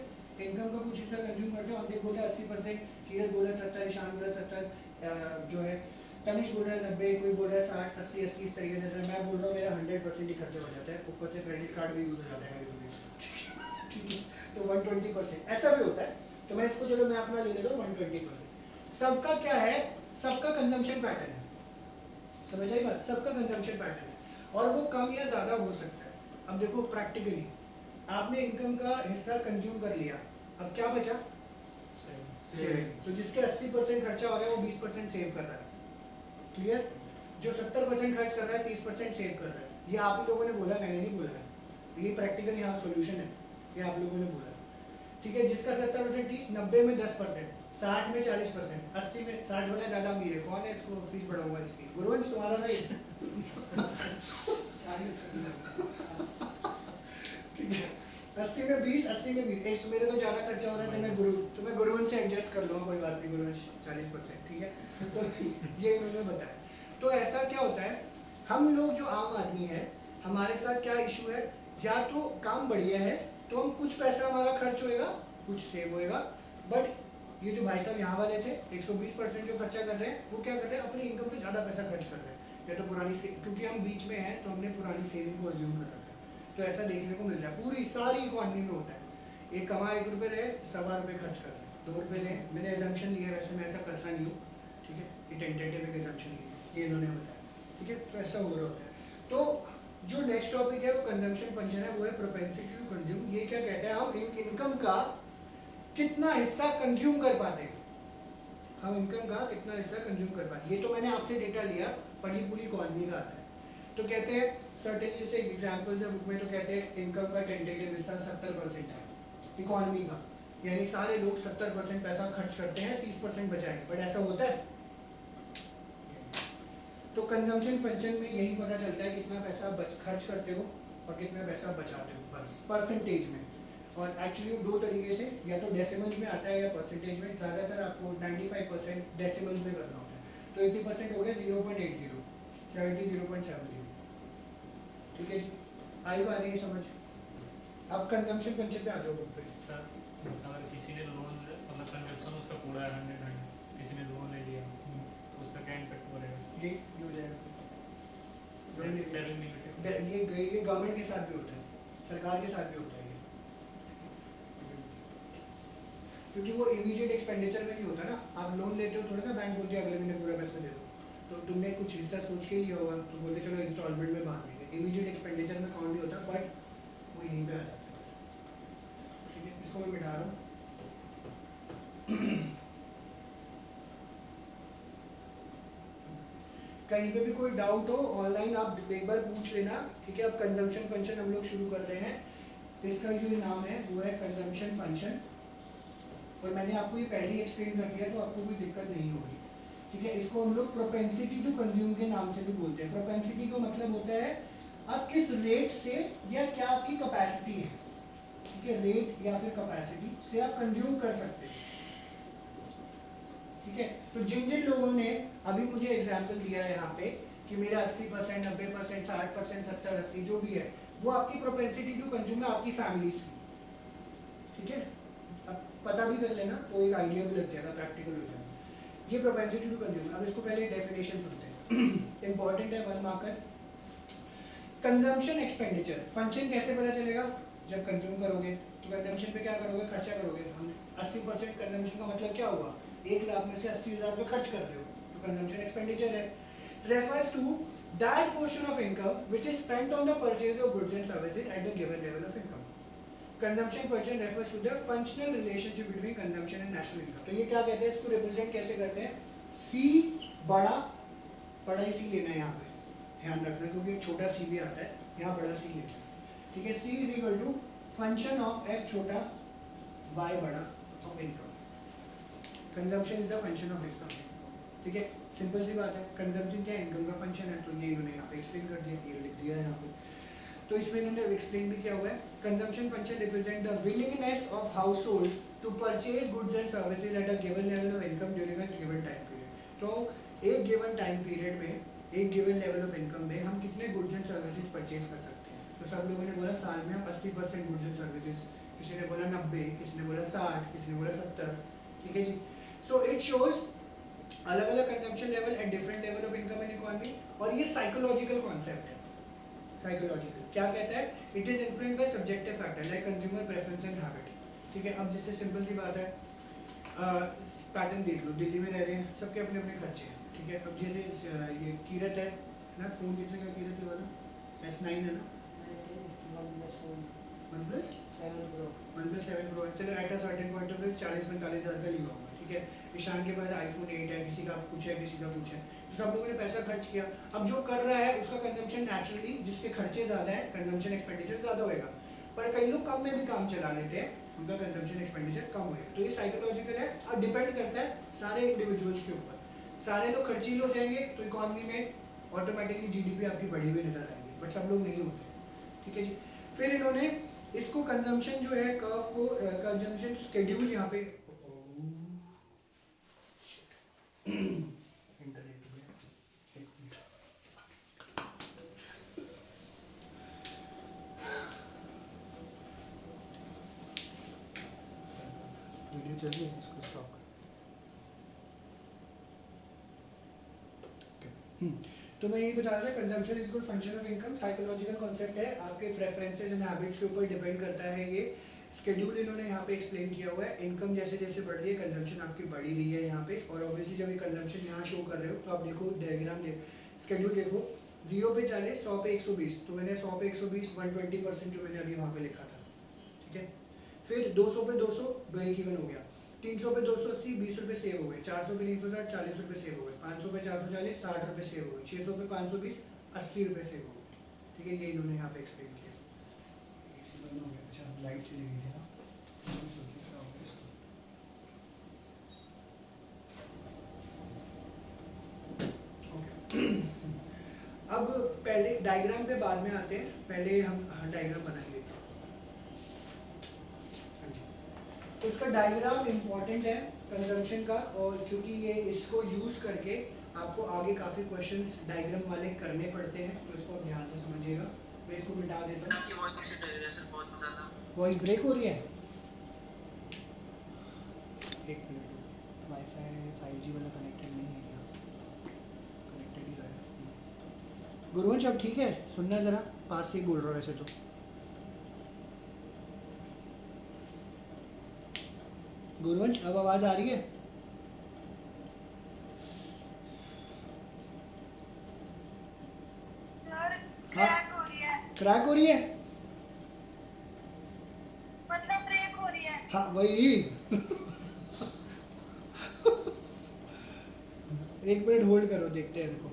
इनकम का कुछ हिस्सा कंज्यूम करते हो। हम देख बोला 80%, कीरत बोला 70, ईशान बोला 70, जो है तनिष बोल रहा है 90, कोई बोल रहा है 60, 80, 80 इस तरीके से। मैं बोल रहा हूँ मेरा 100% ही खर्चा हो जाता है, ऊपर से क्रेडिट कार्ड भी यूज़ हो जाता है कभी-कभी, ठीक है। तो 120% ऐसा भी होता है। तो मैं इसको चलो मैं अपना ले लेता हूँ 120%। सबका क्या है, सबका कंजम्पशन पैटर्न है, समझ आई बात, सबका कंजम्पशन पैटर्न है और वो कम या ज़्यादा हो सकता है। अब देखो प्रैक्टिकली आपने इनकम का हिस्सा कंज्यूम कर लिया, अब क्या बचा, सेविंग। तो जिसके 80% खर्चा हो रहा है वो 20% सेव कर रहा है, क्लियर। जो 70% खर्च कर रहा है 30% सेव कर रहा है। ये आप ही लोगों ने बोला, मैंने नहीं बोला है, ये प्रैक्टिकल यहाँ सोल्यूशन है, ये आप लोगों ने बोला, ठीक है। जिसका 70% 30, 90 में 10%, 60 में 40%, 80 में 60 वाला ज़्यादा अमीर है, कौन है, इसको फीस बढ़ाऊंगा इसकी, गुरुवंश तुम्हारा था ये। 40 ठीक है, 80 में 20, 80 में 20, एक मेरे तो ज़्यादा खर्चा हो रहा है तो मैं गुरुवंश से एडजस्ट कर लूँगा, कोई बात नहीं, गुरुवंश 40%, ठीक है। तो ये इन्होंने बताया। तो ऐसा क्या होता है, हम लोग जो आम आदमी है हमारे साथ क्या इशू है, या तो काम बढ़िया है तो हम कुछ पैसा हमारा खर्च होएगा, कुछ सेव होएगा, बट ये जो भाई साहब यहाँ वाले थे 120% जो खर्चा कर रहे हैं वो क्या कर रहे हैं, अपनी इनकम से ज़्यादा पैसा खर्च कर रहे हैं, या तो पुरानी से, क्योंकि हम बीच में हैं तो हमने पुरानी सेविंग को अज्यूम कर रखा है। तो ऐसा देखने को मिलता है पूरी सारी इकॉनमी में होता है। एक कमा 1 रुपये रहे, 1.25 रुपये खर्च कर रहे हैं, 2 रुपये रहे, मैंने एजम्पशन लिया है, वैसे मैं ऐसा करता नहीं हूँ, ठीक है, ये टेंटेटिव एक एजम्पशन लिया, ये इन्होंने बताया, ठीक है। तो ऐसा हो रहा होता है। तो जो नेक्स्ट टॉपिक है वो कंजम्पशन फंक्शन है, वो है प्रोपेंसिटी टू कंज्यूम। ये क्या कहता है, हम इनकम का कितना हिस्सा कंज्यूम कर पाते हैं, हम इनकम का कितना हिस्सा कंज्यूम कर पाते हैं। ये तो मैंने आपसे डेटा लिया, पर ये पूरी इकॉनमी का आता है। तो कहते हैं सर्टेन, जैसे एग्जाम्पल्स है बुक में, तो कहते हैं इनकम का टेंटेटिव हिस्सा 70% है इकॉनमी का, यानी सारे लोग 70% पैसा खर्च करते हैं, 30% बचाएंगे, बट ऐसा होता है। तो कंजम्पशन फंक्शन में यही पता चलता है कितना पैसा खर्च करते हो और कितना पैसा बचाते हो, बस परसेंटेज में। और एक्चुअली 2 तरीके से, या तो डेसिमल्स में आता है या परसेंटेज में। ज़्यादातर आपको 95% डेसिमल्स में करना होता है। तो 80% हो गया 0.80, 70 0.70, ठीक है जी, आई बात नहीं समझ। अब कंजम्पशन फंक्शन पे आ जाओ बुक पे। सर अगर किसी ने लोन मतलब कंजप्शन उसका पूरा है 100, किसी ने लोन ले लिया तो उसका क्या इम्पैक्ट पड़ेगा, ये हो जाएगा सेविंग लिमिटेड। ये गवर्नमेंट के साथ भी होता है, सरकार के साथ भी होता है ये, क्योंकि वो इमीडिएट एक्सपेंडिचर में नहीं होता ना। आप लोन लेते हो थोड़ा ना, बैंक बोलती है अगले महीने पूरा पैसा दे दो, तो तुमने कुछ हिस्सा सोच के लिया होगा तो बोलते चलो इंस्टॉलमेंट में बांध देंगे, इमीडिएट एक्सपेंडिचर में काउंट नहीं होता, बट वो यहीं पे आ जाता है, ठीक है। इसको मैं मिटा रहा हूँ। कहीं पे भी कोई डाउट हो ऑनलाइन आप एक बार पूछ लेना, ठीक है। अब कंजम्पशन फंक्शन हम लोग शुरू कर रहे हैं, इसका जो नाम है वो है कंजम्पशन फंक्शन, और मैंने आपको ये पहले ही एक्सप्लेन कर दिया तो आपको कोई दिक्कत नहीं होगी, ठीक है। इसको हम लोग प्रोपेंसिटी टू कंज्यूम के नाम से भी बोलते हैं। प्रोपेंसिटी का मतलब होता है आप किस रेट से या क्या आपकी कैपेसिटी है, ठीक है, रेट या फिर कैपेसिटी से आप कंज्यूम कर सकते हैं, ठीक है। तो जिन जिन लोगों ने अभी मुझे एग्जांपल दिया है यहाँ पे कि मेरा 80%, 90%, 60%, 70, 80 जो भी है, वो आपकी प्रोपेंसिटी टू कंज्यूम है आपकी फैमिलीज की, ठीक है। अब पता भी कर लेना तो एक आइडिया भी लग जाएगा, प्रैक्टिकल हो जाएगा। ये प्रोपेंसिटी टू कंज्यूम। अब इसको पहले डेफिनेशन सुनते हैं, इंपॉर्टेंट है 1 मार्कर। कंजम्पशन एक्सपेंडिचर फंक्शन कैसे पता चलेगा, जब कंज्यूम करोगे तो कंजम्पशन पे क्या करोगे, खर्चा करोगे। हम 80% कंजम्पशन का मतलब क्या हुआ, 1 लाख में से 80,000 रुपये खर्च कर रहे हो, तो कंजम्पशन एक्सपेंडिचर है। Refers to that portion of income which is spent on the purchase of goods and services at the given level of income. Consumption function refers to the functional relationship between consumption and national income. तो ये क्या कहते हैं, इसको represent कैसे करते हैं, सी बड़ा ही सी लेना है यहाँ पे, ध्यान रखना, क्योंकि एक छोटा सी भी आता है, यहाँ बड़ा सी लेना है, ठीक है। C is equal to function of F छोटा वाई बड़ा of income. Consumption is the function of income, ठीक है। सिंपल सी बात है, कंजम्पशन क्या है, इनकम का फंक्शन है, तो ये इन्होंने यहाँ पे एक्सप्लेन कर दिया, ये लिख दिया है यहाँ पे। तो तो इसमें इन्होंने एक्सप्लेन भी किया हुआ है, consumption function represent the willingness of household to purchase goods and services at a given level of income during a given time period. तो एक गिवन टाइम पीरियड में, एक गिवन लेवल ऑफ इनकम में हम कितने गुड्स एंड सर्विसेज परचेज कर सकते हैं। तो सब लोगों ने बोला साल में हम 80% गुड्स एंड सर्विसेज, किसी ने बोला 90, किसी ने बोला 60, किसी ने बोला 70, ठीक है जी। सो इट शोज अलग अलग consumption level and different level of income in economy. और ये साइकोलॉजिकल कॉन्सेप्ट है। साइकोलॉजिकल क्या कहता है, it is influenced by subjective factor like consumer preference and habit, ठीक है। अब जैसे सिंपल सी बात है, पैटर्न देख लो, दिल्ली में रह रहे हैं, सबके अपने अपने खर्चे हैं, ठीक है। अब जैसे ये कीरत है ना, फ़ोन कितने का कीरत है वाला, S9 है ना, OnePlus 7 Pro है, चलो at a certain point of view 40-45 हज़ार का लिया होगा, ठीक है। ईशान के पास iPhone 8 है, किसी का कुछ है, किसी का कुछ है, तो सब लोगों ने पैसा खर्च किया। अब जो कर रहा है उसका कंजम्पशन नेचुरली, जिसके खर्चे ज़्यादा है कंजम्पशन एक्सपेंडिचर ज़्यादा होएगा, पर कई लोग कम में भी काम चला लेते हैं, उनका कंजम्पशन एक्सपेंडिचर कम होएगा। तो ये साइकोलॉजिकल है और डिपेंड करता है सारे इंडिविजुअल्स के ऊपर। सारे लोग खर्चीले हो जाएंगे तो इकॉनमी में ऑटोमेटिकली जीडीपी आपकी बढ़ी हुई नजर आएगी, बट सब लोग नहीं होते, ठीक है जी। फिर इन्होंने इसको कंजम्पशन जो है कर्व को, कंजम्पशन शेड्यूल यहाँ पे वीडियो चल रही है, इसको स्टॉप कर। तो मैं यही बता रहा था, consumption is good function of income, psychological concept है, आपके प्रेफरेंसेस एंड हैबिट्स के ऊपर डिपेंड करता है। ये स्केड्यूल इन्होंने यहाँ पे एक्सप्लेन किया हुआ है, इनकम जैसे जैसे बढ़ रही है कंजम्पशन आपकी बढ़ी रही है यहाँ पे, और ऑब्वियसली जब ये कंजम्पशन यहाँ शो कर रहे हो तो आप देखो डायग्राम देख, स्केड्यूल देखो, 0 पे 40, 100 पे 120, तो मैंने 100 पे 120 120% जो मैंने अभी वहाँ पे लिखा था, ठीक है। फिर 200 पे 200 ब्रेक इवन हो गया, 300 पे 280 20 रुपये सेव हो गए, 400 पे 360 40 रुपये सेव हो गए, 500 पे 440 60 रुपये सेव हो गए, 600 पे 520 80 रुपये सेव हो गए, ठीक है। ये इन्होंने यहाँ पे एक्सप्लेन किया। एसी बंद हो गया, अच्छा लाइट चली गई है ना, अब पहले डायग्राम पे बाद में आते हैं, पहले हम डायग्राम बनाएंगे। तो इसका डायग्राम इम्पॉर्टेंट है कंजम्पशन का, और क्योंकि ये इसको यूज़ करके आपको आगे काफ़ी क्वेश्चंस डायग्राम वाले करने पड़ते हैं, तो इसको आप ध्यान से समझिएगा। मैं इसको मिटा देता हूँ। आपकी वॉइस से डर रहा है सर, बहुत ज़्यादा वॉइस ब्रेक हो रही है, एक मिनट, वाईफाई 5G वाला कनेक्टेड नहीं है क्या, कनेक्टेड ही रहा है। गुरुवंश अब ठीक है, सुनना ज़रा, पास से ही बोल रहा हूँ वैसे तो। गुरुवंश अब आवाज़ आ रही है? सर हाँ। क्रैक हो रही है, क्रैक हो रही है? मतलब ब्रेक हो रही है। हाँ वही। एक मिनट होल्ड करो, देखते हैं इनको।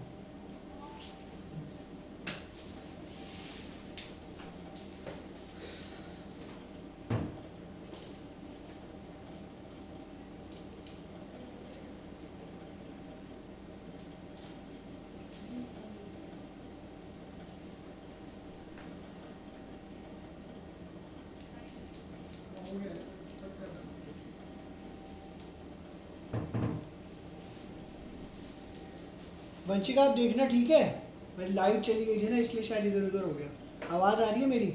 वंशिका आप देखना, ठीक है, मेरी लाइट चली गई थी ना, इसलिए शायद इधर उधर हो गया। आवाज़ आ रही है मेरी?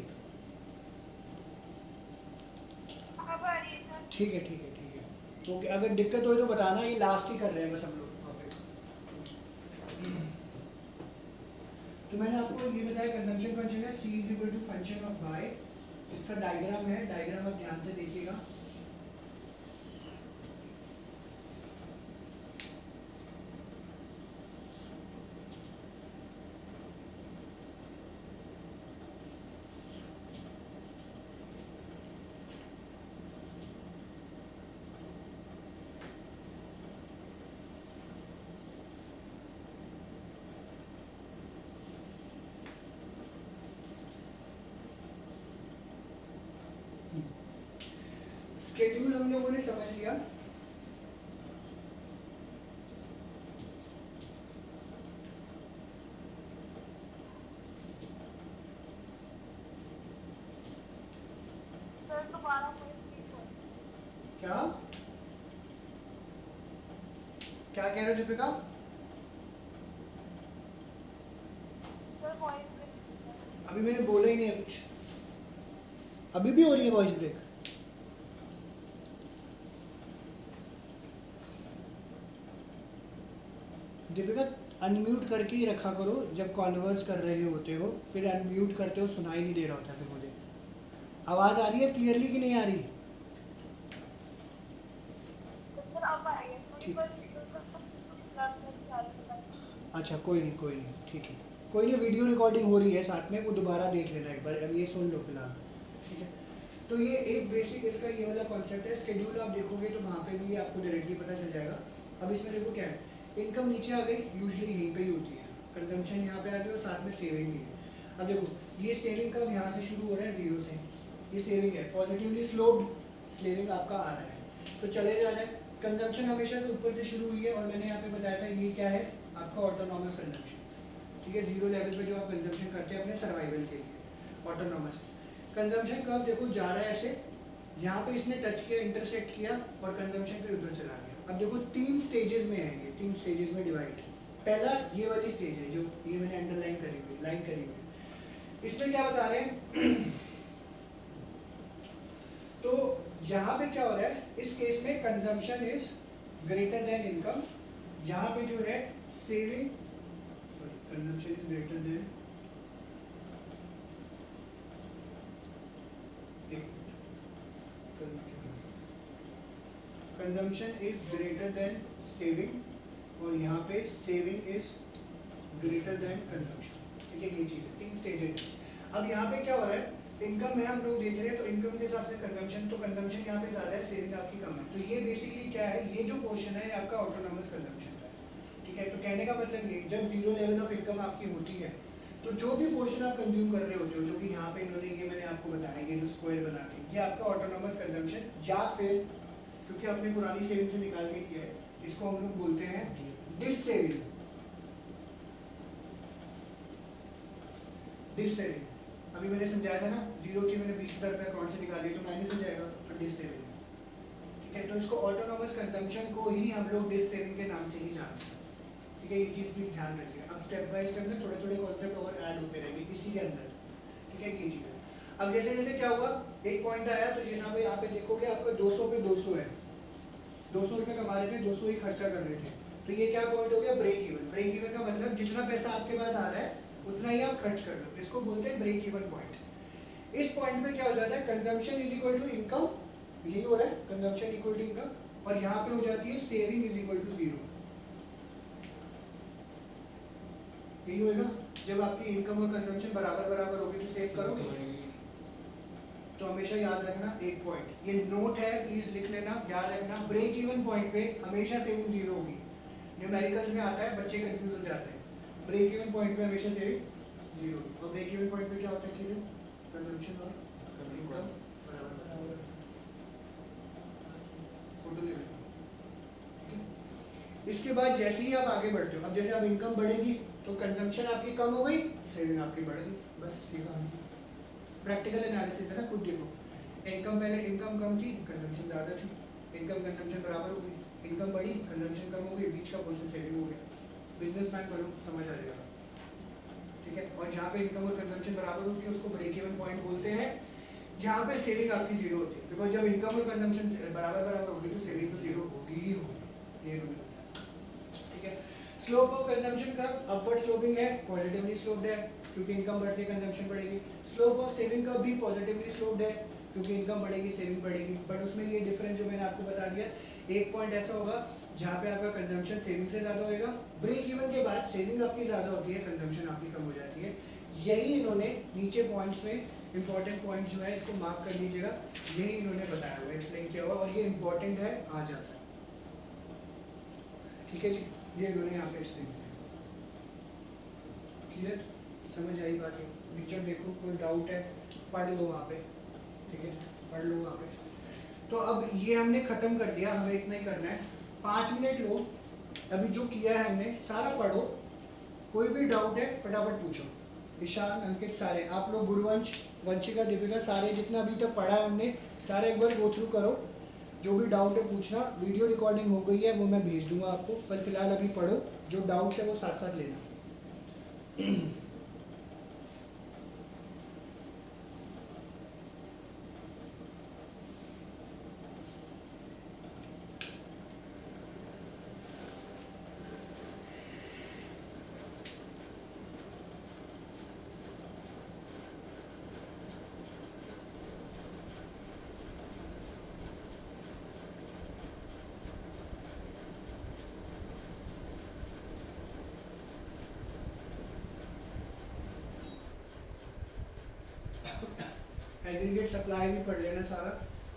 अब आ रही है सर। ठीक है ठीक है ठीक है, ओके। अगर दिक्कत हो तो बताना, ये लास्ट ही कर रहे हैं बस हम लोग वहाँ पे। तो मैंने आपको ये बताया कंजम्पशन फंक्शन है, C is equal to function of y। इसका डायग्राम है, डायग्राम आप ध्यान से देखिएगा। स्केड्यूल हम लोगों ने समझ लिया। दोबारा कोई क्या क्या कह रहे हो दीपिका? सर वॉइस अभी मैंने बोला ही नहीं है कुछ। अभी भी हो रही है वॉइस ब्रेक? दीपिका अनम्यूट करके ही रखा करो जब कॉन्वर्स कर रहे होते हो, फिर अनम्यूट करते हो सुनाई नहीं दे रहा होता फिर मुझे। आवाज़ आ रही है क्लियरली कि नहीं आ रही? सर अब आएंगे थोड़ी ठीक। पर चालू अच्छा कोई नहीं ठीक है, कोई नहीं, वीडियो रिकॉर्डिंग हो रही है साथ में, वो दोबारा देख लेना एक बार, अब ये सुन लो फिलहाल, ठीक है। तो ये एक बेसिक इसका ये वाला कॉन्सेप्ट है। स्केड्यूल आप देखोगे तो वहाँ पे भी आपको डायरेक्टली पता चल जाएगा। अब इसमें देखो क्या है, इनकम नीचे आ गई, यूजली यहीं पे ही होती है, कंजम्पशन यहाँ पे आ गई और साथ में सेविंग भी है। अब देखो ये सेविंग कब यहाँ से शुरू हो रहा है, जीरो से, ये सेविंग है, पॉजिटिवली स्लोप्ड सेविंग आपका आ रहा है, तो चले जा रहा है। कंजम्पशन हमेशा से ऊपर से शुरू हुई है और मैंने यहाँ पे बताया था ये क्या है आपका ऑटोनॉमस कंजम्पशन, ठीक है, जीरो लेवल पे जो आप कंजम्पशन करते हैं अपने सर्वाइवल के लिए, ऑटोनॉमस कंजम्पशन कब देखो जा रहा है ऐसे, यहाँ पे इसने टच किया, इंटरसेक्ट किया और कंजम्पशन फिर उधर चला गया। अब देखो 3 स्टेजेस में है ये, 3 स्टेजेस में डिवाइड है। पहला ये वाली स्टेज है जो ये मैंने अंडरलाइन करी हुई, लाइन करी हुई, इसमें क्या बता रहे हैं तो यहाँ पे क्या हो रहा है, इस केस में consumption is greater than income, यहाँ पे जो है saving, sorry consumption is greater than, consumption is greater than saving और यहाँ पे saving is greater than consumption, ठीक है, ये चीज़ है, 3 स्टेजेस। अब यहाँ पे क्या हो रहा है, इनकम है हम लोग देख रहे हैं, तो इनकम के हिसाब से कंजम्पशन, तो कंजम्पशन यहाँ पे ज़्यादा है, सेविंग आपकी कम है, तो ये बेसिकली क्या है, ये जो पोर्शन है ये आपका ऑटोनॉमस कंजम्पशन का है, ठीक है। तो कहने का मतलब ये, जब जीरो लेवल ऑफ इनकम आपकी होती है तो जो भी पोर्शन आप कंज्यूम कर रहे होते हो, जो कि यहाँ पे इन्होंने ये मैंने आपको बताया, ये जो स्क्वायर बना के, ये आपका ऑटोनॉमस कंजम्पशन, या फिर क्योंकि आपने पुरानी सेविंग से निकाल के किया है, इसको हम लोग बोलते हैं डिस सेविंग, डिस सेविंग। अभी मैंने समझाया था ना, जीरो की मैंने 20,000 रुपये अकाउंट से निकाले तो माइनस हो जाएगा, तो डिस सेविंग, ठीक है। तो इसको ऑटोनॉमस कंजम्पशन को ही हम लोग डिस सेविंग के नाम से ही जानते हैं, ठीक है, ये चीज़ प्लीज ध्यान रखिए। अब स्टेप बाय स्टेप में थोड़े थोड़े कॉन्सेप्ट और ऐड होते रहेंगे इसी के अंदर, ठीक है, ये चीज़ है। अब जैसे जैसे क्या हुआ, एक पॉइंट आया तो जैसा यहाँ पे देखोगे आपका 200 पे 200 है, 200 रुपये कमा रहे थे, 200 ही खर्चा कर रहे थे, तो ये क्या पॉइंट हो गया, ब्रेक इवन। ब्रेक इवन का मतलब जितना पैसा आपके पास आ रहा है उतना ही आप खर्च कर लो, इसको बोलते हैं ब्रेक इवन पॉइंट। इस पॉइंट पे क्या हो जाता है, consumption is equal to income, यही हो रहा है, कंजम्पशन इक्वल टू इनकम, और यहाँ पे हो जाती है saving is equal to zero, यही होगा। जब आपकी इनकम और कंजम्पशन बराबर बराबर होगी तो सेव करोगे, तो हमेशा याद रखना एक पॉइंट, ये नोट है, प्लीज लिख लेना, याद रखना, ब्रेक इवन पॉइंट पे हमेशा सेविंग जीरो होगी। न्यूमेरिकल्स में आता है, बच्चे कंफ्यूज हो जाते हैं, ब्रेक इवन पॉइंट पे हमेशा सेविंग जीरो होगी, और ब्रेक इवन पॉइंट पे क्या होता है कि कंजम्पशन और इनकम बराबर बराबर, फोटो ले लेना, ठीक है। इसके बाद जैसे ही आप आगे बढ़ते हो, अब जैसे अब इनकम बढ़ेगी तो कंजम्पशन आपकी कम हो गई, सेविंग आपकी बढ़ गई, बस ये कहानी। प्रैक्टिकल एनालिसिस है ना, खुद देखो, इनकम पहले इनकम कम थी, कंजम्पशन ज़्यादा थी, इनकम कंजम्पशन बराबर हो गई, इनकम बढ़ी, कंजम्पशन कम हो गई, बीच का पोर्शन सेविंग हो गया। बिजनेसमैन बनो, समझ आ जाएगा, ठीक है। और जहाँ पे इनकम और कंजम्पशन बराबर होती है उसको ब्रेक इवन पॉइंट बोलते हैं, जहाँ पे सेविंग आपकी जीरो होती है, बिकॉज जब इनकम और कंजम्पशन बराबर बराबर होगी तो सेविंग तो जीरो होगी ही होगी, ये रूल है, ठीक है। स्लोप ऑफ कंजम्पशन का अपवर्ड स्लोपिंग है, पॉजिटिवली स्लोप्ड है क्योंकि इनकम बढ़ती है कंजम्पशन बढ़ेगी। स्लोप ऑफ सेविंग का भी पॉजिटिवली स्लोप्ड है क्योंकि इनकम बढ़ेगी सेविंग बढ़ेगी, बट उसमें ये डिफरेंस जो मैंने आपको बता दिया, एक पॉइंट ऐसा होगा जहाँ पे आपका कंजम्पशन सेविंग से ज़्यादा होएगा, ब्रेक इवन के बाद सेविंग आपकी ज़्यादा होती है, कंजम्पशन आपकी कम हो जाती है। यही इन्होंने नीचे पॉइंट्स में इंपॉर्टेंट पॉइंट जो है इसको मार्क कर लीजिएगा, यही इन्होंने बताया हुआ, एक्सप्लेन किया हुआ, और ये इंपॉर्टेंट है, आ जाता है, ठीक है जी, ये इन्होंने यहाँ पे एक्सप्लेन किया। क्लियर, समझ आई बात है? पिक्चर देखो, कोई डाउट है पढ़ लो वहाँ पे, ठीक है, पढ़ लो वहाँ पे। तो अब ये हमने ख़त्म कर दिया, हमें इतना ही करना है, 5 मिनट लो, अभी जो किया है हमने सारा पढ़ो, कोई भी डाउट है फटाफट पूछो। ईशान, अंकित, सारे आप लोग, गुरुवंश वंशिका, दीपिका, सारे जितना अभी तक पढ़ा है हमने सारे एक बार गो थ्रू करो। जो भी डाउट है पूछना। वीडियो रिकॉर्डिंग हो गई है वो मैं भेज दूंगा आपको, पर फिलहाल अभी पढ़ो। जो डाउट्स है वो साथ साथ लेना। एग्रीगेट सप्लाई भी पढ़ लेना सारा।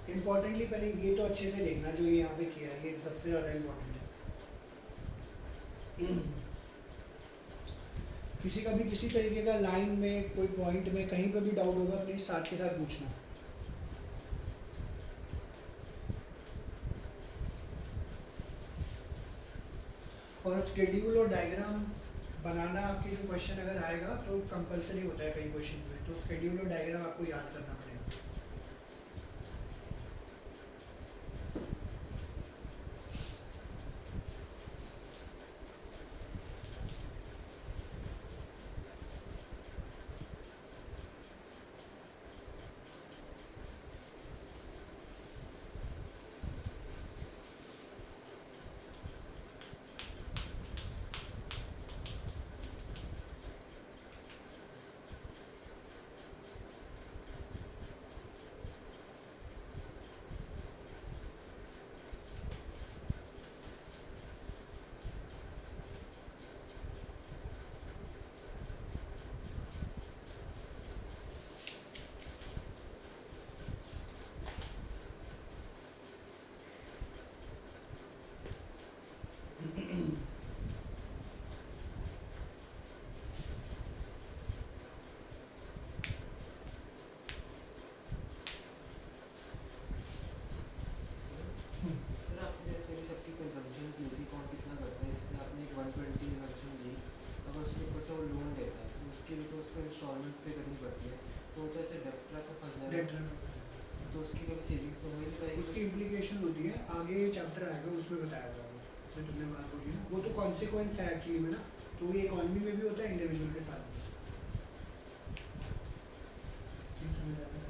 इम्पोर्टेंटली पहले ये तो अच्छे से देखना जो ये यहाँ पे किया है, ये सबसे ज़्यादा इम्पोर्टेंट है। किसी का भी किसी तरीके का लाइन में कोई पॉइंट में कहीं पर भी डाउट होगा प्लीज़ साथ के साथ पूछना। और स्केड्यूल और डायग्राम बनाना आपके जो क्वेश्चन अगर आएगा तो कंपलसरी होता है कई क्वेश्चन में, तो स्केड्यूल और डायग्राम आपको याद करना पड़ेगा। सर आपने जैसे अभी सबकी कंजम्पशंस ली थी, कौन कितना करता है, जैसे आपने एक 120 कंजम्पशन ली, अगर उसके ऊपर से वो लोन लेता है तो उसके भी तो उसको इंस्टॉलमेंट्स पे करनी पड़ती है, तो वो तो ऐसे डेट ट्रैप में फंस जाएगा, तो उसकी कभी सेविंग्स तो हो ही नहीं पाएगी। उसकी इम्प्लीकेशन होती है, आगे चैप्टर आएगा उसमें बताया जाएगा। जो तुमने बात बोली ना वो तो कॉन्सिक्वेंस है एक्चुअली में ना, तो ये इकॉनमी में भी होता है इंडिविजुअल के साथ भी। ठीक समझ आ रहा है?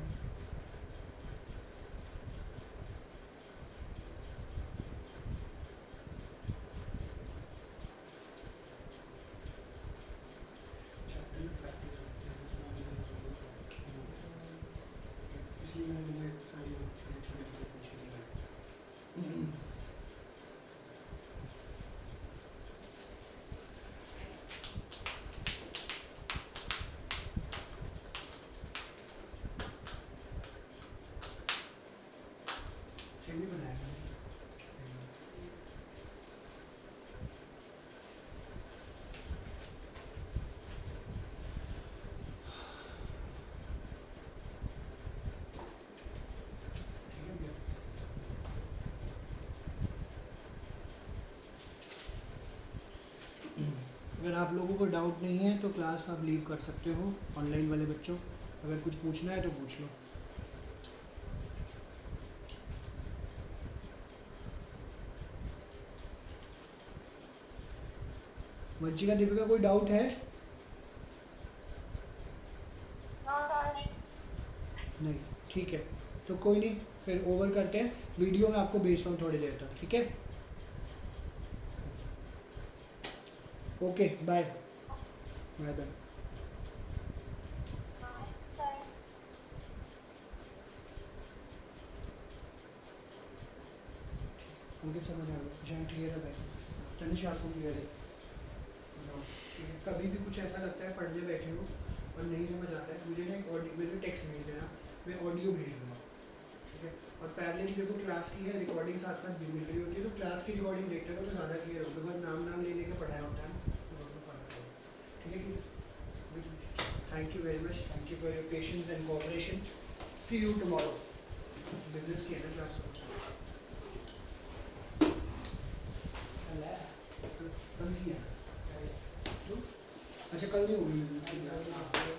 चैप्टर में प्रैक्टिस होती है, जितना भी इसलिए मैंने सारी छोटे छोटे पूछे थे। सही बनाया मैंने। ठीक है भैया। अगर आप लोगों को डाउट नहीं है तो क्लास आप लीव कर सकते हो। ऑनलाइन वाले बच्चों अगर कुछ पूछना है तो पूछ लो। वंशिका, दीपिका कोई डाउट है? नहीं, ठीक है तो कोई नहीं, फिर ओवर करते हैं। वीडियो में आपको भेजता हूँ थोड़ी देर तक, ठीक है? Okay bye bye bye. Ankit समझ आ गया, जहाँ क्लियर है भाई, तनिष आपको क्लियर है? ठीक है, कभी भी कुछ ऐसा लगता है पढ़ने बैठे हो और नहीं समझ आता है, मुझे ना एक ऑडियो में जो टेक्स्ट भेज देना, मैं ऑडियो भेज दूँगा, ठीक है? और पहले भी देखो क्लास की है रिकॉर्डिंग साथ साथ भी मिल रही होती है, तो क्लास की रिकॉर्डिंग देखते हो तो ज़्यादा क्लियर होगा, बिकॉज नाम ले लेके पढ़ाया होता है ना, तो उसमें फ़र्क है। ठीक है कि thank you very much, thank you for your patience and cooperation. See you tomorrow. Business की है ना क्लास को कल किया तो अच्छा कल नहीं होगी बिजनेस की क्लास।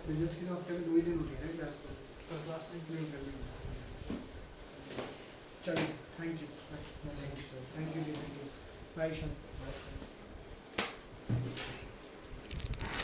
बिजनेस की तो हफ्ते में 2 ही दिन होती है ना क्लास तो। कल क्लास में नहीं कर लेंगे। चलिए, thank you, Thank you, sir. Thank you ji, thank you, bye शाम।